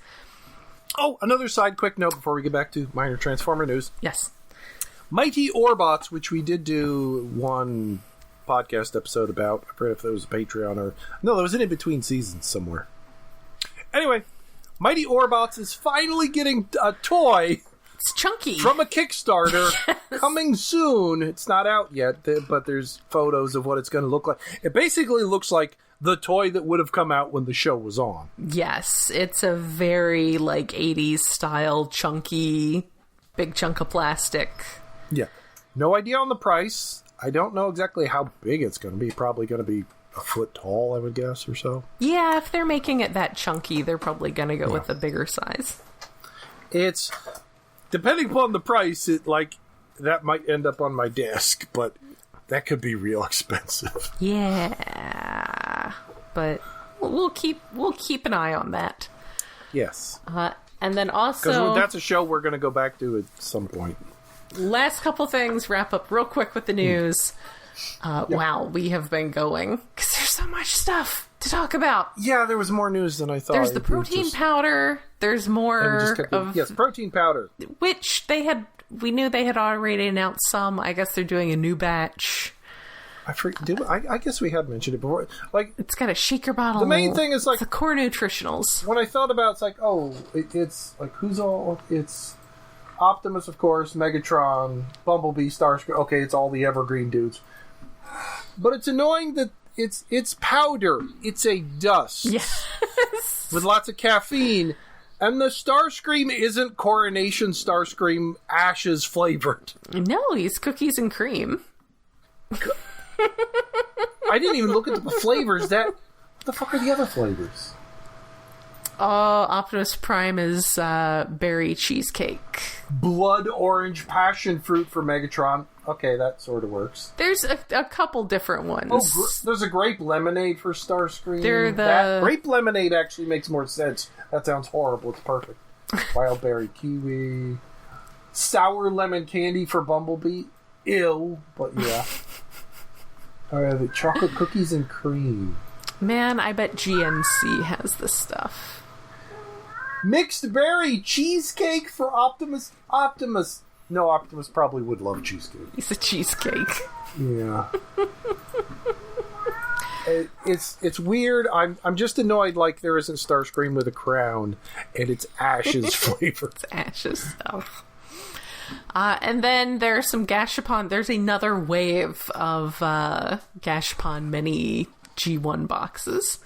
Oh, another side quick note before we get back to minor Transformer news. Yes. Mighty Orbots, which we did do one podcast episode about. I forget if that was a Patreon or... No, that was in between seasons somewhere. Anyway, Mighty Orbots is finally getting a toy. It's chunky. From a Kickstarter. Yes. Coming soon. It's not out yet, but there's photos of what it's going to look like. It basically looks like the toy that would have come out when the show was on. Yes, it's a very, 80s style, chunky, big chunk of plastic. Yeah. No idea on the price. I don't know exactly how big it's going to be. Probably going to be a foot tall, I would guess, or so. Yeah, if they're making it that chunky, they're probably going to go with a bigger size. It's... Depending upon the price, that might end up on my desk, but... That could be real expensive. Yeah, but we'll keep an eye on that. Yes. And then also... Because that's a show we're going to go back to at some point. Last couple things, wrap up real quick with the news. Wow, we have been going, because there's so much stuff to talk about. Yeah, there was more news than I thought. There's the protein powder. There's more of... Yes, protein powder. Which we knew they had already announced some. I guess they're doing a new batch. I guess we had mentioned it before. It's got a shaker bottle. The main thing is it's the core nutritionals. When I thought about it, it's who's all? It's Optimus, of course, Megatron, Bumblebee, Starscream. Okay, it's all the evergreen dudes. But it's annoying that it's powder. It's a dust. Yes. With lots of caffeine. And the Starscream isn't Coronation Starscream Ashes flavored. No, he's cookies and cream. I didn't even look at the flavors. What the fuck are the other flavors? Optimus Prime is berry cheesecake. Blood orange passion fruit for Megatron. Okay, that sort of works. There's a couple different ones. There's a grape lemonade for Starscream. That grape lemonade actually makes more sense. That sounds horrible. It's perfect. Wild berry kiwi. Sour lemon candy for Bumblebee. Ill, but yeah. The chocolate cookies and cream. Man, I bet GNC has this stuff. Mixed berry cheesecake for Optimus. No, Optimus probably would love cheesecake. He's a cheesecake. Yeah. It's weird. I'm just annoyed like there isn't Starscream with a crown and it's Ash's flavor. It's Ash's stuff. And then there's some Gashapon. There's another wave of Gashapon mini G1 boxes.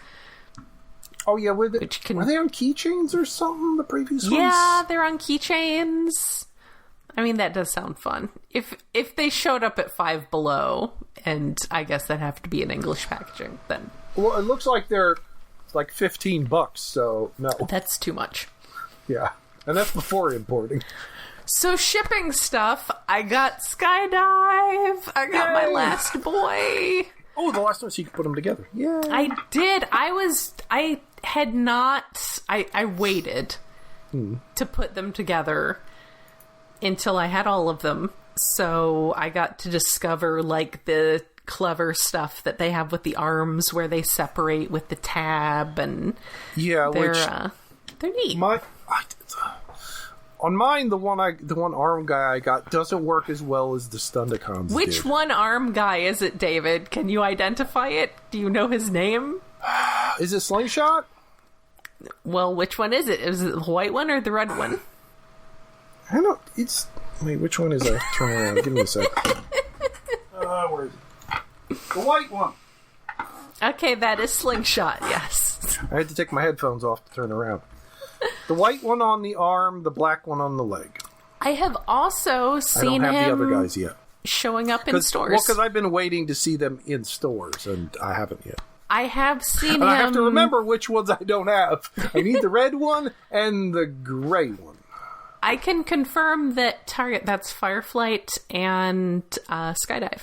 Oh yeah, were they on keychains or something? The previous ones? Yeah, they're on keychains. I mean, that does sound fun. If they showed up at Five Below, and I guess that'd have to be in English packaging, then. Well, it looks like they're like $15, so no. That's too much. Yeah, and that's before importing. So shipping stuff, I got Skydive. I got my last boy. Oh, the last one, so you could put them together. Yeah, I did. I waited to put them together until I had all of them. So I got to discover like the clever stuff that they have with the arms where they separate with the tab, and they're neat. On mine, the one arm guy I got doesn't work as well as the Stundicons. Which one arm guy is it, David? Can you identify it? Do you know his name? Is it Slingshot? Well, which one is it? Is it the white one or the red one? I don't. Wait, which one is that? Turn around. Give me a sec. Where is it? The white one. Okay, that is Slingshot. Yes. I had to take my headphones off to turn around. The white one on the arm, the black one on the leg. I have also seen him. I don't have the other guys yet. Showing up in stores. Well, because I've been waiting to see them in stores, and I haven't yet. I have seen him. I have to remember which ones I don't have. I need the red one and the gray one. I can confirm that Target, that's Fireflight and Skydive.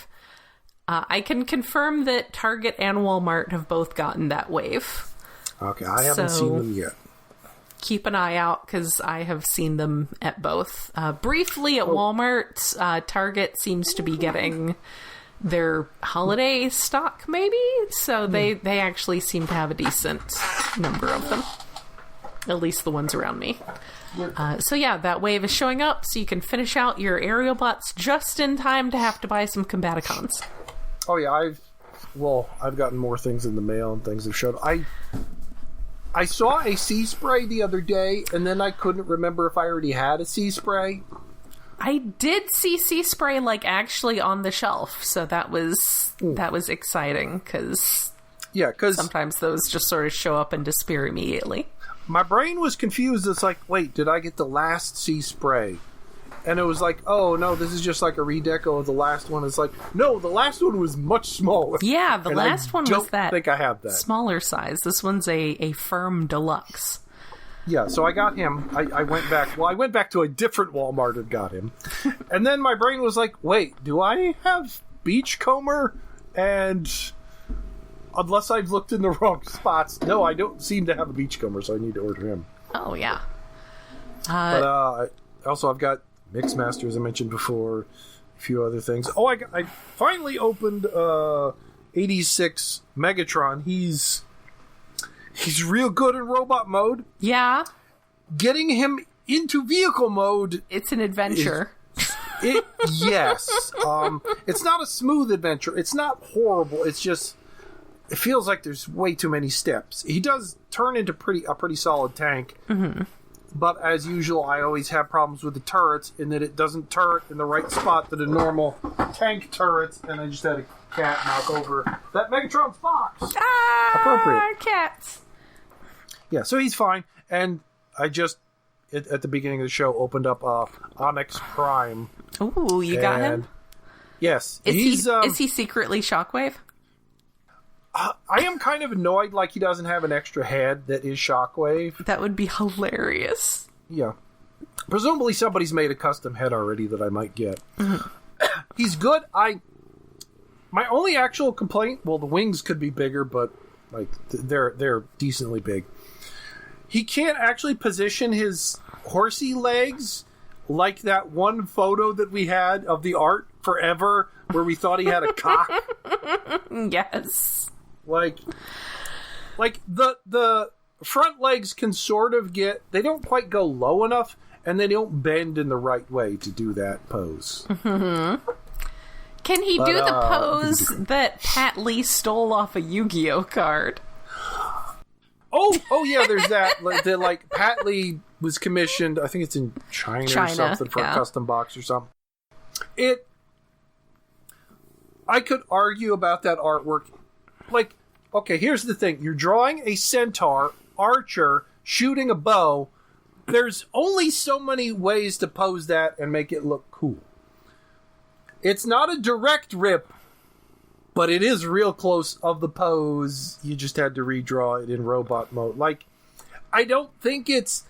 I can confirm that Target and Walmart have both gotten that wave. Okay, I haven't seen them yet. Keep an eye out, because I have seen them at both. Briefly at Walmart, Target seems to be getting their holiday stock, maybe? So they actually seem to have a decent number of them. At least the ones around me. So yeah, that wave is showing up, so you can finish out your aerial bots just in time to have to buy some Combaticons. Oh yeah, I've gotten more things in the mail and things have showed. I saw a sea spray the other day, and then I couldn't remember if I already had a sea spray. I did see sea spray actually on the shelf, so that was exciting, because sometimes those just sort of show up and disappear immediately. My brain was confused. It's like, wait, did I get the last sea spray? And it was like, oh no, this is just like a redeco of the last one. It's like, no, the last one was much smaller. Yeah, the last one was that. I think I have that smaller size. This one's a firm deluxe. Yeah, so I got him. I went back. Well, I went back to a different Walmart and got him. And then my brain was like, wait, do I have Beachcomber? And unless I've looked in the wrong spots, no, I don't seem to have a Beachcomber, so I need to order him. Oh, yeah. But also I've got Mixmaster, as I mentioned before, a few other things. Oh, I finally opened 86 Megatron. He's real good in robot mode. Yeah. Getting him into vehicle mode, it's an adventure. Yes. It's not a smooth adventure. It's not horrible. It's just, it feels like there's way too many steps. He does turn into a pretty solid tank. Mm-hmm. But as usual, I always have problems with the turrets in that it doesn't turret in the right spot that a normal tank turrets, and I just had a cat knock over that Megatron's box. Appropriate. Cats. Yeah, so he's fine. And I just, at the beginning of the show, opened up Onyx Prime. Ooh, you got him? Yes. Is he secretly Shockwave? I am kind of annoyed he doesn't have an extra head that is Shockwave. That would be hilarious. Yeah. Presumably somebody's made a custom head already that I might get. Mm-hmm. He's good. My only actual complaint, well, the wings could be bigger, but they're decently big. He can't actually position his horsey legs like that one photo that we had of the art forever where we thought he had a cock. Yes. The front legs can sort of they don't quite go low enough, and they don't bend in the right way to do that pose. Mm-hmm. Can he do the pose that Pat Lee stole off a Yu-Gi-Oh card? Oh yeah, there's that. Like Pat Lee was commissioned, I think it's in China or something, for a custom box or something. I could argue about that artwork. Like, okay, here's the thing. You're drawing a centaur, archer, shooting a bow. There's only so many ways to pose that and make it look cool. It's not a direct rip, but it is real close of the pose. You just had to redraw it in robot mode. Like, I don't think it's...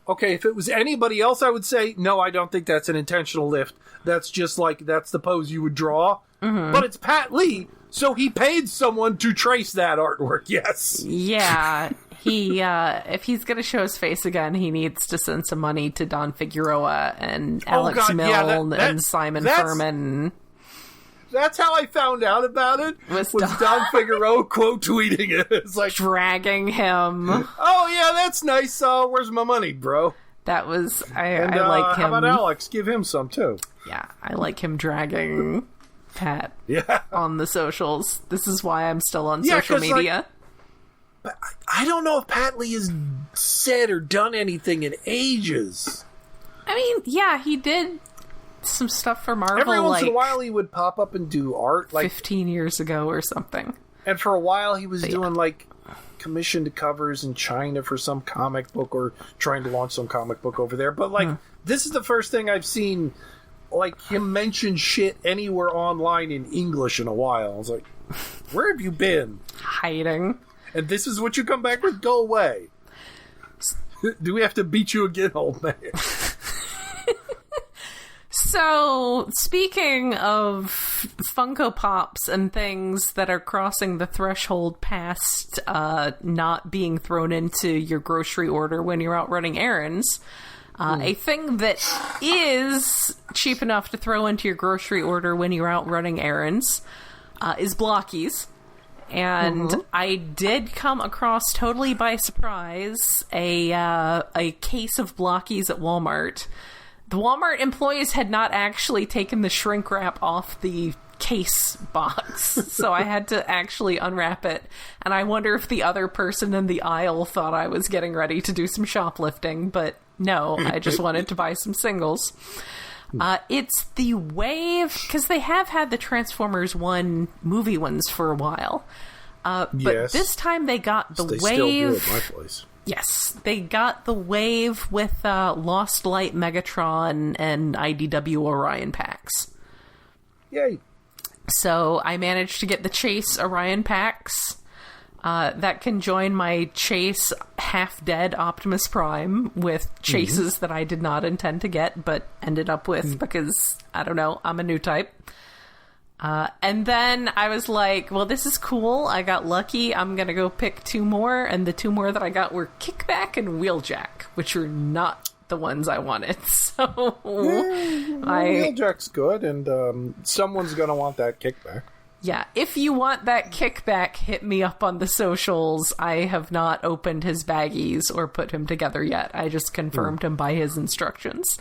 Okay, if it was anybody else, I would say, no, I don't think that's an intentional lift. That's just like, that's the pose you would draw. Mm-hmm. But it's Pat Lee, so he paid someone to trace that artwork, yes. Yeah, he, if he's going to show his face again, he needs to send some money to Don Figueroa and Alex Milne and Simon Furman. That's how I found out about it, was Don Figueroa quote-tweeting it. It's like, dragging him. Oh, yeah, that's nice. Where's my money, bro? That was... I like him. How about Alex? Give him some, too. Yeah, I like him dragging Pat on the socials. This is why I'm still on social media. But I don't know if Pat Lee has said or done anything in ages. I mean, yeah, he did some stuff for Marvel. Every once in a while he would pop up and do art. 15 years ago or something. And for a while he was doing commissioned covers in China for some comic book or trying to launch some comic book over there. But this is the first thing I've seen him mention shit anywhere online in English in a while. I was like, where have you been? Hiding. And this is what you come back with? Go away. Do we have to beat you again, old man? So, speaking of Funko Pops and things that are crossing the threshold past not being thrown into your grocery order when you're out running errands, a thing that is cheap enough to throw into your grocery order when you're out running errands is Blockies. And I did come across, totally by surprise, a case of Blockies at Walmart. The Walmart employees had not actually taken the shrink wrap off the case box, so I had to actually unwrap it. And I wonder if the other person in the aisle thought I was getting ready to do some shoplifting, but no, I just wanted to buy some singles. It's the Wave, because they have had the Transformers 1 movie ones for a while. But this time they got the Wave. Still do at my place. Yes, they got the Wave with Lost Light Megatron and IDW Orion packs. Yay. So I managed to get the Chase Orion packs. That can join my Chase half-dead Optimus Prime with chases that I did not intend to get, but ended up with because, I don't know, I'm a new type. And then I was like, well, this is cool. I got lucky. I'm going to go pick 2 more. And the 2 more that I got were Kickback and Wheeljack, which are not the ones I wanted. So Wheeljack's good, and someone's going to want that Kickback. Yeah, if you want that Kickback, hit me up on the socials. I have not opened his baggies or put him together yet. I just confirmed him by his instructions.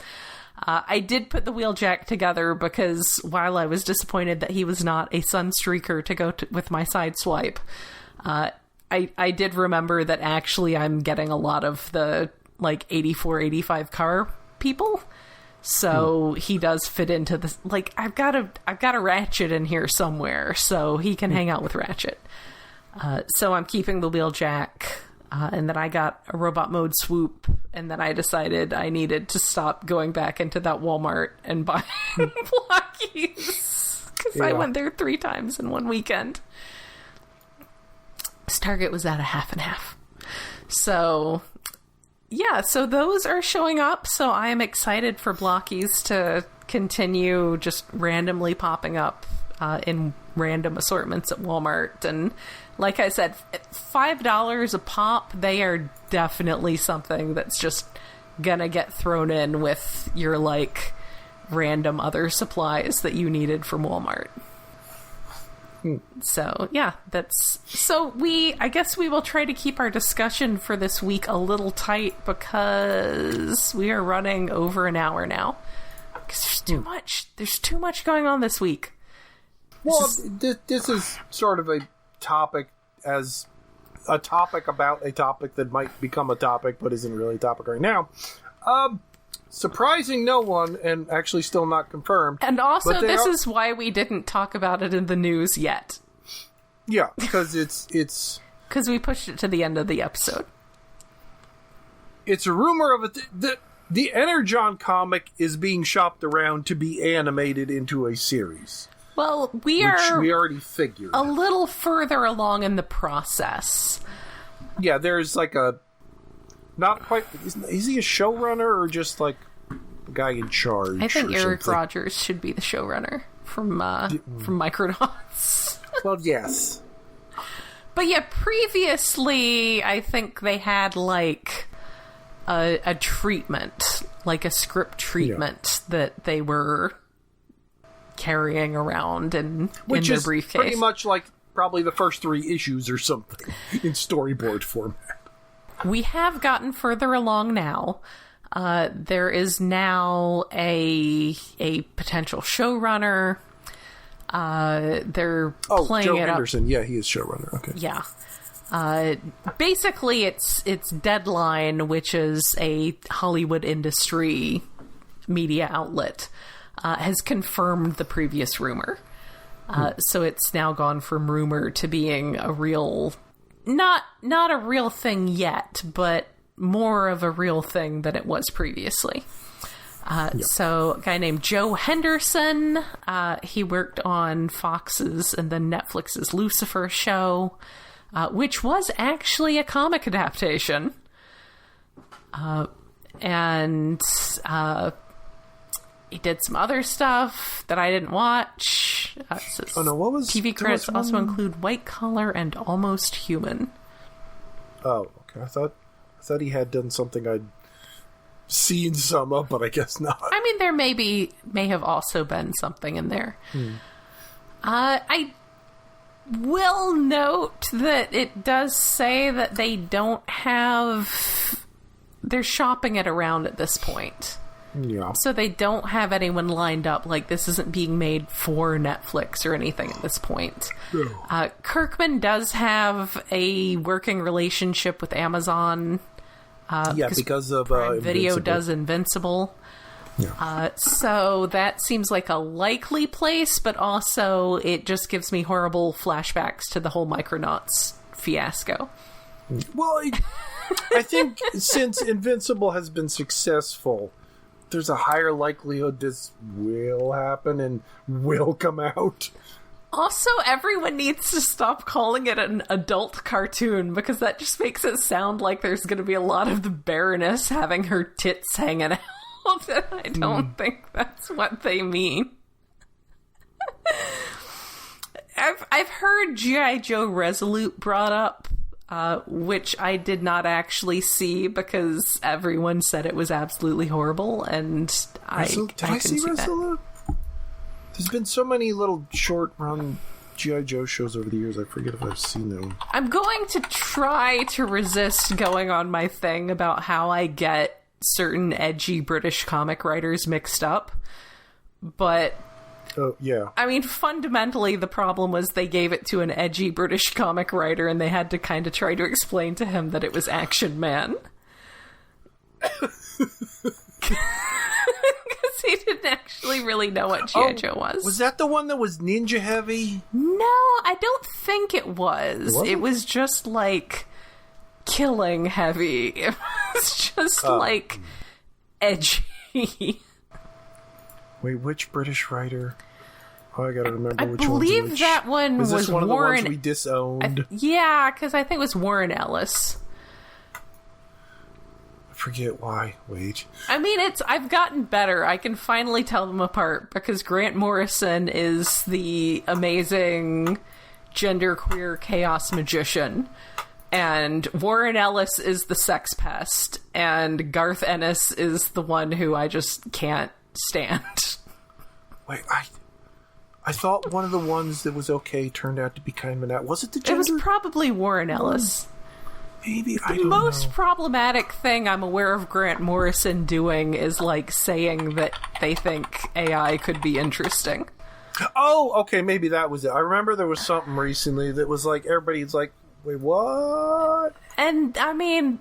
I did put the Wheeljack together because while I was disappointed that he was not a Sunstreaker to go with my Sideswipe, I did remember that actually I'm getting a lot of the 84, 85 car people. So he does fit into this. I've got a Ratchet in here somewhere, so he can hang out with Ratchet. So I'm keeping the Wheeljack. And then I got a Robot Mode Swoop, and then I decided I needed to stop going back into that Walmart and buy Blockies, because I went there 3 times in one weekend. This Target was at a half and half. So, yeah, so those are showing up, so I am excited for Blockies to continue just randomly popping up in random assortments at Walmart. And like I said, $5 a pop, they are definitely something that's just gonna get thrown in with your random other supplies that you needed from Walmart. So yeah, I guess we will try to keep our discussion for this week a little tight because we are running over an hour now. 'Cause there's too much. There's too much going on this week. Well, this is sort of a topic as a topic about a topic that might become a topic but isn't really a topic right now. Surprising no one, and actually still not confirmed. And also, this is why we didn't talk about it in the news yet. Yeah, because it's... Because we pushed it to the end of the episode. It's a rumor of it. The Energon comic is being shopped around to be animated into a series. Well, which we already figured. A little further along in the process. Yeah, there's like a... Not quite... Is he a showrunner or just like the guy in charge? I think Eric Rogers should be the showrunner from Micronauts. Well, yes. But yeah, previously, I think they had like a treatment, like a script treatment that they were carrying around in their briefcase. Pretty much like probably the first 3 issues or something in storyboard format. We have gotten further along now. There is now a potential showrunner. They're playing Joe it Henderson. up. Yeah, he is showrunner. Okay. Yeah. Basically, it's Deadline, which is a Hollywood industry media outlet, has confirmed the previous rumor. So it's now gone from rumor to being a real, not a real thing yet, but more of a real thing than it was previously. So a guy named Joe Henderson, he worked on Fox's and then Netflix's Lucifer show, which was actually a comic adaptation. And he did some other stuff that I didn't watch. What was... TV credits also include White Collar and Almost Human. Oh, okay. I thought he had done something I'd seen some of, but I guess not. I mean, there may have also been something in there. I will note that it does say that they don't have... They're shopping it around at this point. Yeah. So they don't have anyone lined up. Like, this isn't being made for Netflix or anything at this point. No. Kirkman does have a working relationship with Amazon. Because of Prime Video does Invincible. Yeah. So that seems like a likely place, but also it just gives me horrible flashbacks to the whole Micronauts fiasco. Well, I think since Invincible has been successful, there's a higher likelihood this will happen and will come out. Also, everyone needs to stop calling it an adult cartoon, because that just makes it sound like there's going to be a lot of the Baroness having her tits hanging out. And I don't think that's what they mean. I've heard G.I. Joe Resolute brought up, which I did not actually see because everyone said it was absolutely horrible, and I couldn't see Resolute? There's been so many little short-run G.I. Joe shows over the years, I forget if I've seen them. I'm going to try to resist going on my thing about how I get certain edgy British comic writers mixed up, but... Oh, yeah. I mean, fundamentally, the problem was they gave it to an edgy British comic writer, and they had to kind of try to explain to him that it was Action Man. Because he didn't actually really know what G.I. Joe was. Was that the one that was ninja heavy? No, I don't think it was. It was just, like, killing heavy. It was just, like, edgy. Wait, which British writer? Oh, I gotta remember which one. I believe that one was this one of Warren... the ones we disowned? Yeah, because I think it was Warren Ellis. I forget why. Wait. I mean, I've gotten better. I can finally tell them apart, because Grant Morrison is the amazing genderqueer chaos magician, and Warren Ellis is the sex pest, and Garth Ennis is the one who I just can't stand. Wait, I thought one of the ones that was okay turned out to be kind of an... Was it the gender? It was probably Warren Ellis. maybe, I The don't most know. problematic thing I'm aware of Grant Morrison doing is, like, saying that they think AI could be interesting. Oh, okay, maybe that was it. I remember there was something recently that was like, everybody's like, wait, what? And, I mean,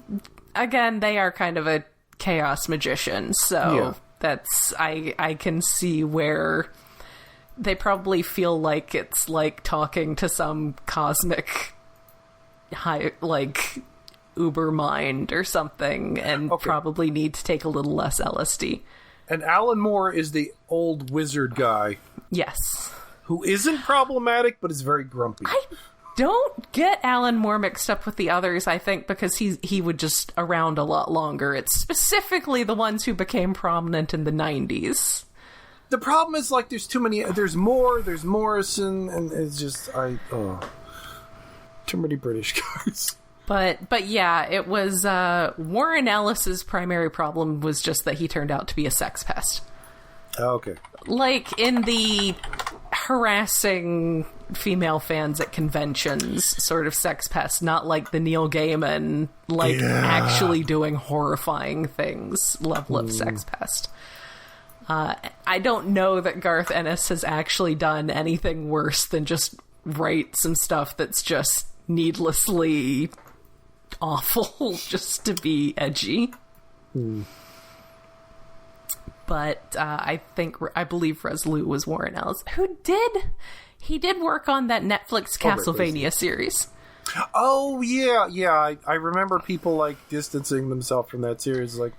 again, they are kind of a chaos magician, so that's, I can see where they probably feel like it's like talking to some cosmic high, like, uber mind or something, and probably need to take a little less LSD. And Alan Moore is the old wizard guy. Yes. Who isn't problematic, but is very grumpy. I don't get Alan Moore mixed up with the others, I think, because he would just around a lot longer. It's specifically the ones who became prominent in the 90s. The problem is, like, there's too many. There's Moore, there's Morrison, and it's just, too many British guys. But yeah, it was, Warren Ellis's primary problem was just that he turned out to be a sex pest. Okay. Like, in the harassing female fans at conventions sort of sex pest, not like the Neil Gaiman, like, actually doing horrifying things level of sex pest. I don't know that Garth Ennis has actually done anything worse than just write some stuff that's just needlessly awful just to be edgy. But I believe Resolute was Warren Ellis, who did work on that Netflix Castlevania series. Oh, yeah. I remember people, like, distancing themselves from that series, like,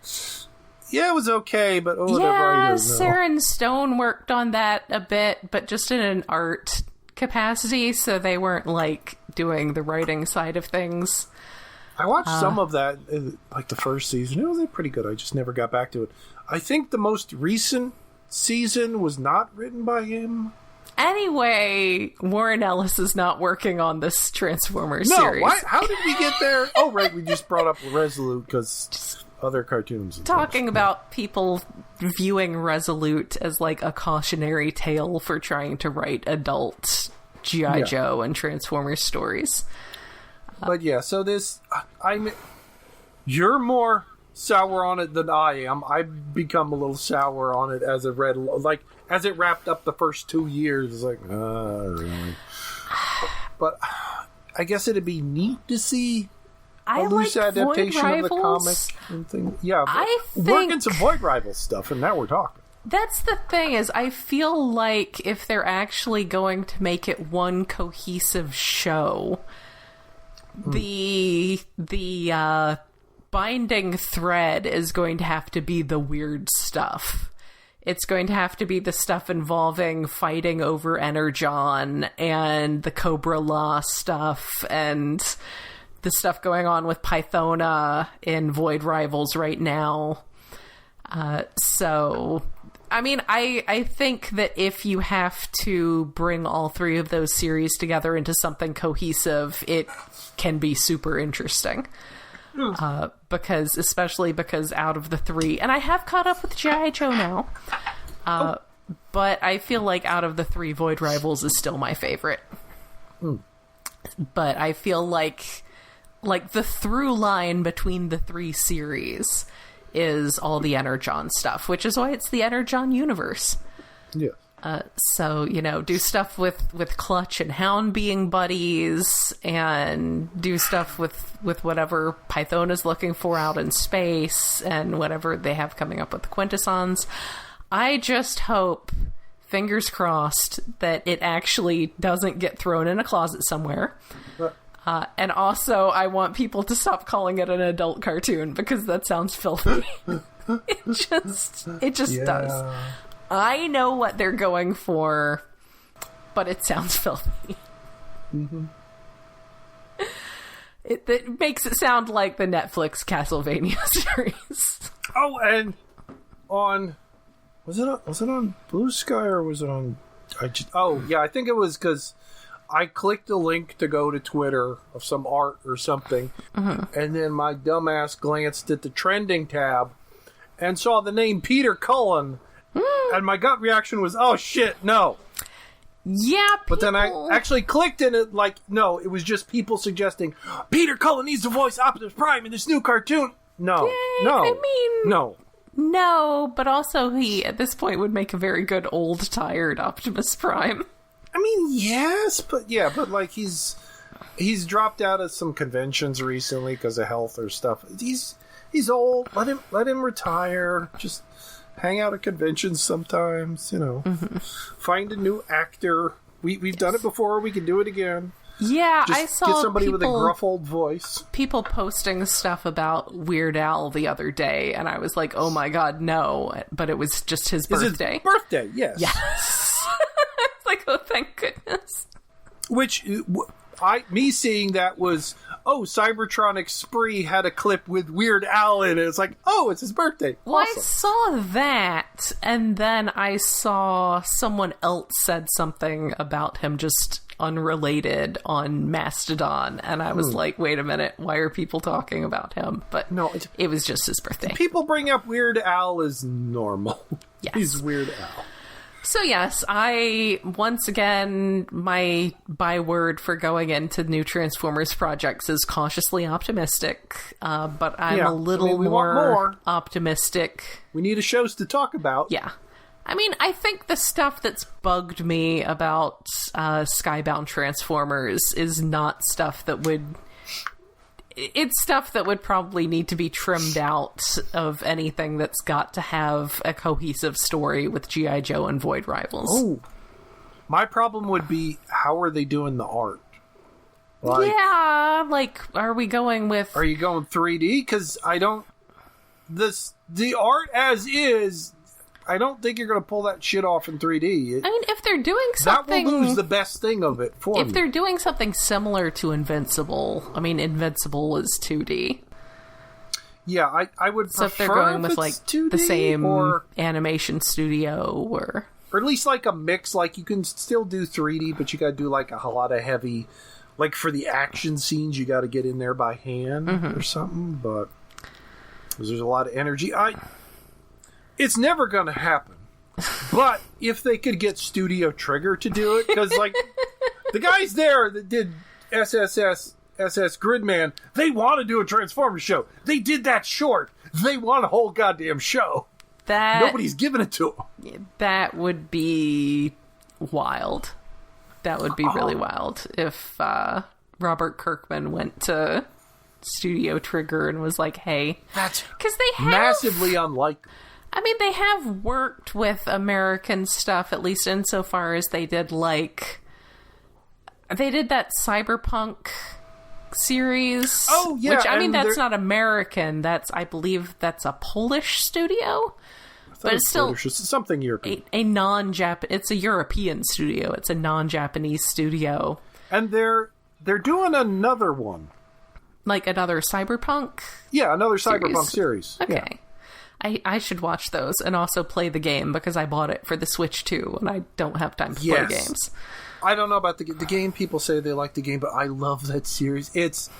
yeah, it was okay, but the writers, no. Saren Stone worked on that a bit, but just in an art capacity, so they weren't, like, doing the writing side of things. I watched some of that, like, the first season. It was pretty good. I just never got back to it. I think the most recent season was not written by him. Anyway, Warren Ellis is not working on this Transformers series. No, how did we get there? Oh, right, we just brought up Resolute because other cartoons. Talking about people viewing Resolute as, like, a cautionary tale for trying to write adult G.I. Joe and Transformers stories. But yeah, so this, you're more sour on it than I am. I've become a little sour on it as it as it wrapped up the first 2 years. It's like, really? But I guess it'd be neat to see a loose adaptation of the comic and thing. Yeah, working some Void Rivals stuff, and now we're talking. That's the thing, is I feel like if they're actually going to make it one cohesive show, the binding thread is going to have to be the weird stuff. It's going to have to be the stuff involving fighting over Energon and the Cobra Law stuff and the stuff going on with Pythona in Void Rivals right now. So, I mean, I think that if you have to bring all three of those series together into something cohesive, it can be super interesting. Especially because out of the three, and I have caught up with G.I. Joe now, but I feel like out of the three, Void Rivals is still my favorite. But I feel like the through line between the three series is all the Energon stuff, which is why it's the Energon universe. Yeah. So, do stuff with Clutch and Hound being buddies, and do stuff with whatever Python is looking for out in space, and whatever they have coming up with the Quintessons. I just hope, fingers crossed, that it actually doesn't get thrown in a closet somewhere. And also, I want people to stop calling it an adult cartoon, because that sounds filthy. It just does. I know what they're going for, but it sounds filthy. Mm-hmm. It makes it sound like the Netflix Castlevania series. Oh, and was it on Blue Sky or was it on? I think it was because I clicked a link to go to Twitter of some art or something, and then my dumbass glanced at the trending tab and saw the name Peter Cullen. And my gut reaction was, oh shit, no. Yeah, But then I actually clicked in it like, no, it was just people suggesting, Peter Cullen needs to voice Optimus Prime in this new cartoon. No, No, but also he, at this point, would make a very good old, tired Optimus Prime. I mean, yes, but like he's dropped out of some conventions recently because of health or stuff. He's old. Let him retire. Just hang out at conventions sometimes. Find a new actor. We've done it before. We can do it again. Yeah, Just I saw get somebody with a gruff old voice. People posting stuff about Weird Al the other day, and I was like, "Oh my god, no!" But it was just his birthday. His birthday, yes. Yes. It's like, oh, thank goodness. Which me seeing that was, Cybertronic Spree had a clip with Weird Al in it. It's like, it's his birthday. Well, awesome. I saw that, and then I saw someone else said something about him just unrelated on Mastodon, and I was like, wait a minute, why are people talking about him? But no, it was just his birthday. People bring up Weird Al as normal. Yes. He's Weird Al. So yes, once again, my byword for going into new Transformers projects is cautiously optimistic, but I'm a little more optimistic. We need shows to talk about. Yeah. I mean, I think the stuff that's bugged me about Skybound Transformers is not stuff that would... It's stuff that would probably need to be trimmed out of anything that's got to have a cohesive story with G.I. Joe and Void Rivals. Oh. My problem would be, how are they doing the art? Are we going with... Are you going 3D? Because I don't... The art as is... I don't think you're going to pull that shit off in 3D. I mean, if they're doing something... That will lose the best thing of it for me. If they're doing something similar to Invincible... I mean, Invincible is 2D. Yeah, I would prefer if they're going with, like, 2D, the same animation studio or... Or at least, like, a mix. Like, you can still do 3D, but you got to do, like, a lot of heavy... Like, for the action scenes, you got to get in there by hand or something, but... Because there's a lot of energy. It's never going to happen. But if they could get Studio Trigger to do it, because, like, the guys there that did SS Gridman, they want to do a Transformers show. They did that short. They want a whole goddamn show. Nobody's giving it to them. That would be wild. That would be really wild if Robert Kirkman went to Studio Trigger and was like, hey. That's because they have massively unlikely. I mean, they have worked with American stuff, at least insofar as they did that Cyberpunk series. Oh, yeah. Which, I mean, that's not American. I believe that's a Polish studio. But it's still Polish. It's something European. It's a European studio. It's a non-Japanese studio. And they're doing another one. Like another Cyberpunk? Yeah, another Cyberpunk series. Okay. Yeah. I should watch those and also play the game because I bought it for the Switch too, and I don't have time to play games. I don't know about the game. People say they like the game, but I love that series. It's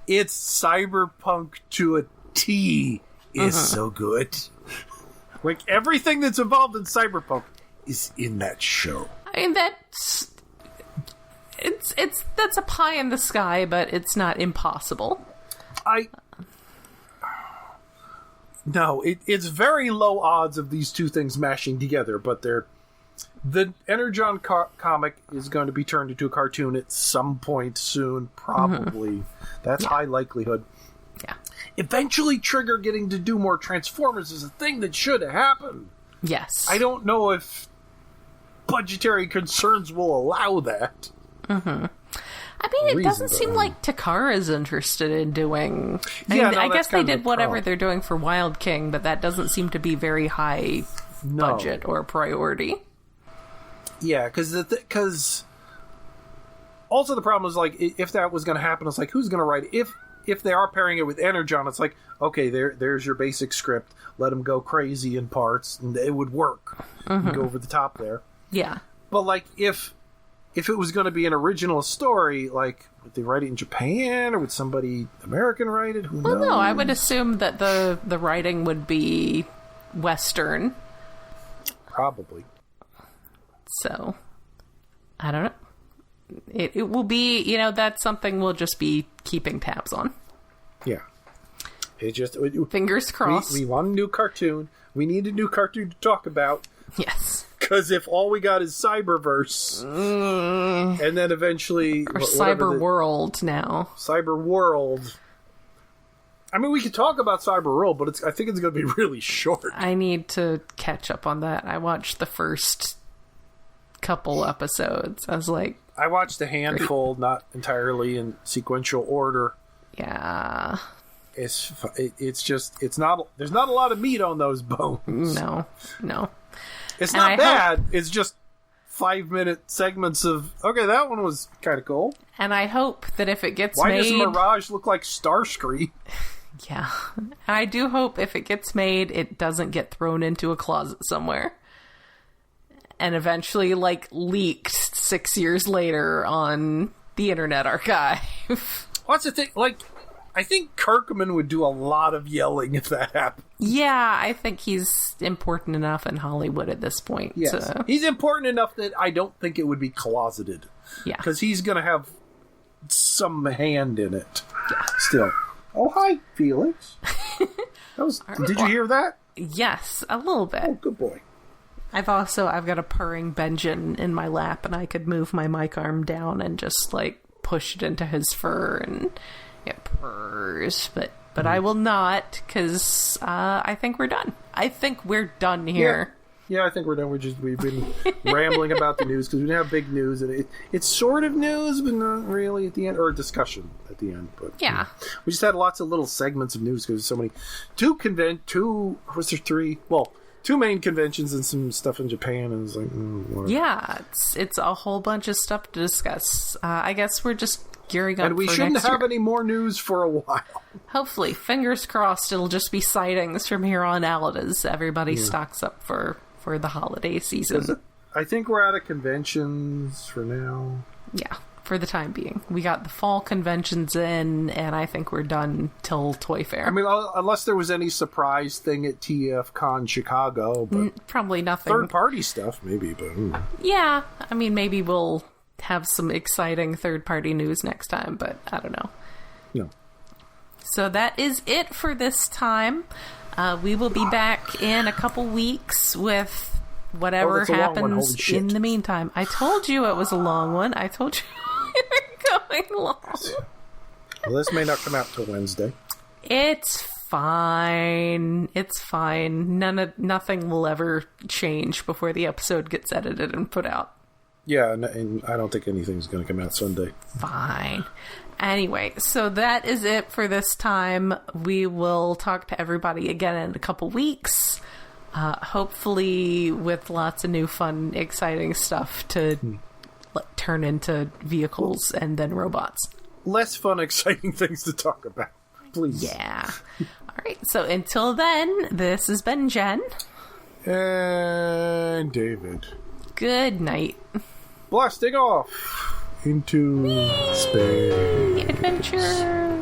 Cyberpunk to a T. Is so good. Like everything that's involved in Cyberpunk is in that show. I mean that's a pie in the sky, but it's not impossible. No, it's very low odds of these two things mashing together, but the Energon comic is going to be turned into a cartoon at some point soon, probably. That's high likelihood. Yeah. Eventually, Trigger getting to do more Transformers is a thing that should happen. Yes. I don't know if budgetary concerns will allow that. I mean, it doesn't seem like Takara's interested in doing... I guess they did whatever they're doing for Wild King, but that doesn't seem to be very high budget or priority. Yeah, because also the problem is, like, if that was going to happen, it's like, who's going to write it? If they are pairing it with Energon, it's like, okay, there's your basic script. Let them go crazy in parts, and it would work. Go over the top there. Yeah. But, like, if it was going to be an original story, like, would they write it in Japan, or would somebody American write it? Who knows? No, I would assume that the writing would be Western. Probably. So, I don't know. It will be, that's something we'll just be keeping tabs on. Yeah. Fingers crossed. We want a new cartoon. We need a new cartoon to talk about. Yes. Because if all we got is Cyberverse, and then eventually... Or Cyber World now. Cyber World. I mean, we could talk about Cyber World, but I think it's going to be really short. I need to catch up on that. I watched the first couple episodes. I was like... I watched a handful, not entirely in sequential order. Yeah. It's not, there's not a lot of meat on those bones. No. It's not bad. It's just 5-minute segments of, okay, that one was kind of cool. And I hope that if it gets made... Why does Mirage look like Starscream? Yeah. And I do hope if it gets made, it doesn't get thrown into a closet somewhere. And eventually, leaked 6 years later on the Internet Archive. Well, that's the thing. I think Kirkman would do a lot of yelling if that happened. Yeah, I think he's important enough in Hollywood at this point. Yes. He's important enough that I don't think it would be closeted. Yeah. Because he's going to have some hand in it. Yeah. Still. Oh, hi, Felix. Did you hear that? Yes, a little bit. Oh, good boy. I've got a purring Benjamin in my lap, and I could move my mic arm down and just push it into his fur, and it purrs. But I will not, because I think we're done. I think we're done here. Yeah, I think we're done. We've been rambling about the news because we didn't have big news, and it's sort of news, but not really at the end, or a discussion at the end. But yeah, we just had lots of little segments of news because there's so many. Was there 3? Well. 2 main conventions and some stuff in Japan, and it's whatever. Yeah, it's a whole bunch of stuff to discuss. I guess we're just gearing up. And we shouldn't have any more news for a while. Hopefully, fingers crossed, it'll just be sightings from here on out as everybody stocks up for the holiday season. I think we're out of conventions for now. Yeah, for the time being. We got the fall conventions in, and I think we're done till Toy Fair. I mean, unless there was any surprise thing at TFCon Chicago, but probably nothing. Third-party stuff, maybe, but... Yeah, I mean, maybe we'll have some exciting third-party news next time, but I don't know. No. So that is it for this time. We will be back in a couple weeks with whatever happens in the meantime. I told you it was a long one. I told you we were going long. Well, this may not come out till Wednesday. It's fine. It's fine. Nothing will ever change before the episode gets edited and put out. Yeah, and I don't think anything's going to come out Sunday. Fine. Anyway, so that is it for this time. We will talk to everybody again in a couple weeks. Hopefully with lots of new, fun, exciting stuff to turn into vehicles and then robots. Less fun, exciting things to talk about. Please. Yeah. All right. So until then, this has been Jen. And David. Good night. Blasting off into space. Adventure.